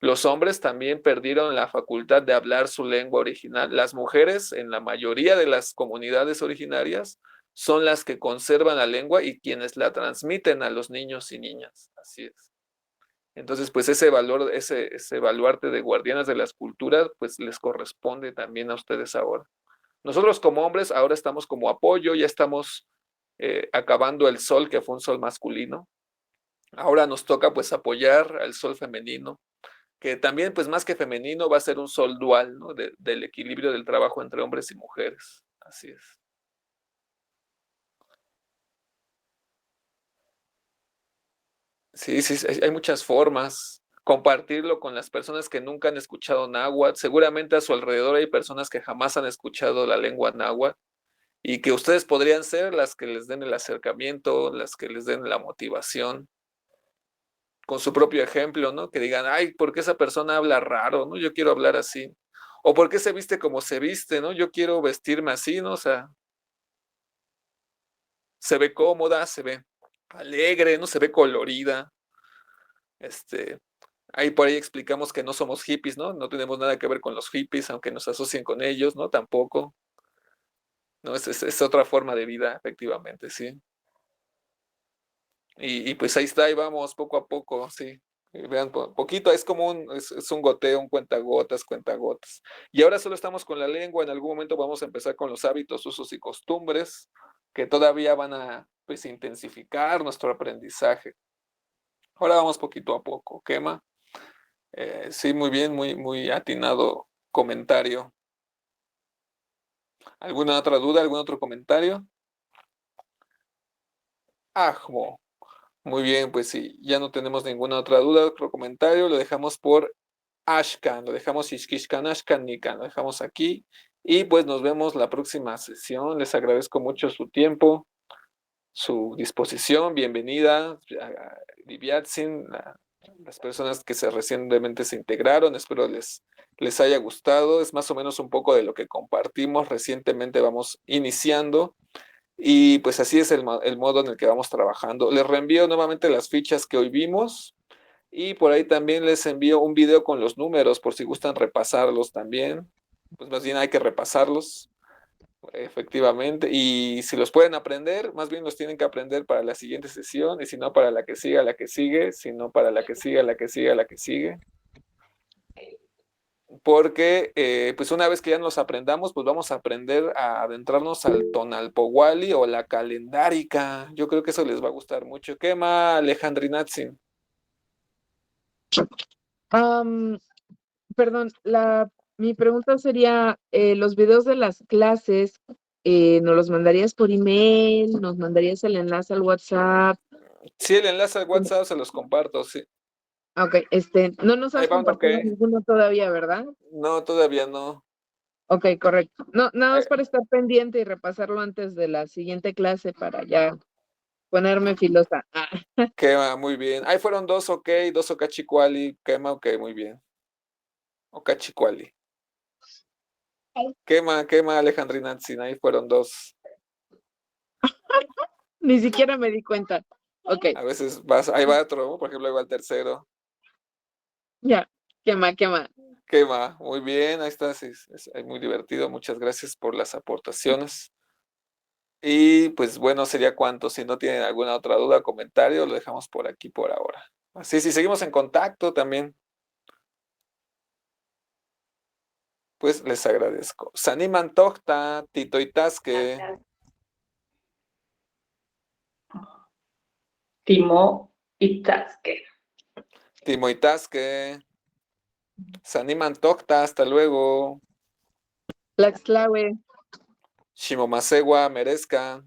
Los hombres también perdieron la facultad de hablar su lengua original. Las mujeres, en la mayoría de las comunidades originarias, son las que conservan la lengua y quienes la transmiten a los niños y niñas. Así es. Entonces, pues ese valor, ese baluarte de guardianas de las culturas, pues les corresponde también a ustedes ahora. Nosotros como hombres ahora estamos como apoyo, ya estamos acabando el sol, que fue un sol masculino. Ahora nos toca pues apoyar al sol femenino, que también pues más que femenino va a ser un sol dual, ¿no? Del equilibrio del trabajo entre hombres y mujeres. Así es. Sí, sí, hay muchas formas. Compartirlo con las personas que nunca han escuchado náhuatl. Seguramente a su alrededor hay personas que jamás han escuchado la lengua náhuatl y que ustedes podrían ser las que les den el acercamiento, las que les den la motivación, con su propio ejemplo, ¿no? Que digan, ay, ¿por qué esa persona habla raro, ¿no? Yo quiero hablar así. O ¿por qué se viste como se viste, ¿no? Yo quiero vestirme así, ¿no? O sea, se ve cómoda, se ve alegre, ¿no? Se ve colorida. Ahí por ahí explicamos que no somos hippies, ¿no? No tenemos nada que ver con los hippies, aunque nos asocien con ellos, ¿no? Tampoco. No, es otra forma de vida, efectivamente, sí. Y pues ahí está, ahí vamos, poco a poco, sí. Vean, poquito, es como es un goteo, un cuentagotas, cuentagotas. Y ahora solo estamos con la lengua, en algún momento vamos a empezar con los hábitos, usos y costumbres, que todavía van a pues, intensificar nuestro aprendizaje. Ahora vamos poquito a poco, Quema. Sí, muy bien, muy atinado comentario. ¿Alguna otra duda, algún otro comentario? Ajmo. Muy bien, pues sí, ya no tenemos ninguna otra duda, otro comentario, lo dejamos por Ashkan, lo dejamos Ishkishkan, Ashkan, Nikan, lo dejamos aquí. Y pues nos vemos la próxima sesión. Les agradezco mucho su tiempo, su disposición. Bienvenida, Liviatsin, las personas que recientemente se integraron. Espero les haya gustado. Es más o menos un poco de lo que compartimos. Recientemente vamos iniciando. Y pues así es el modo en el que vamos trabajando. Les reenvío nuevamente las fichas que hoy vimos. Y por ahí también les envío un video con los números por si gustan repasarlos también. Pues más bien hay que repasarlos, efectivamente. Y si los pueden aprender, más bien los tienen que aprender para la siguiente sesión. Y si no, para la que siga, la que sigue. Si no, para la que siga, la que siga, la que sigue. Porque pues una vez que ya nos aprendamos, pues vamos a aprender a adentrarnos al Tonalpohualli o la calendárica. Yo creo que eso les va a gustar mucho. ¿Qué más, Alejandrinatsin? Perdón, mi pregunta sería, los videos de las clases, ¿nos los mandarías por email? ¿Nos mandarías el enlace al WhatsApp? Sí, el enlace al WhatsApp se los comparto, sí. Ok, no nos Ahí has van, ok. compartido ninguno todavía, ¿verdad? No, todavía no. Ok, correcto. No, nada Ahí- más para estar pendiente y repasarlo antes de la siguiente clase para ya ponerme filosa. Quema, muy bien. Ahí fueron dos, ok, dos Okachicuali. Quema, ok, muy bien. Okachicuali. Quema, Alejandrinatsin. Ahí fueron dos. Ni siquiera me di cuenta. Ok, A veces vas, ahí va otro, ¿no? Por ejemplo, ahí va el tercero. ya. Quema. Quema, muy bien, ahí está, sí, es muy divertido. Muchas gracias por las aportaciones. Y pues bueno, sería cuánto. Si no tienen alguna otra duda o comentario, lo dejamos por aquí por ahora. Así, si seguimos en contacto también, pues les agradezco. Saniman Tokta, Tito Itasque, Timo Itasque. Timo Itasque, Saniman Tokta, hasta luego. Tlaxtlawe. Shimomasewa, Merezca.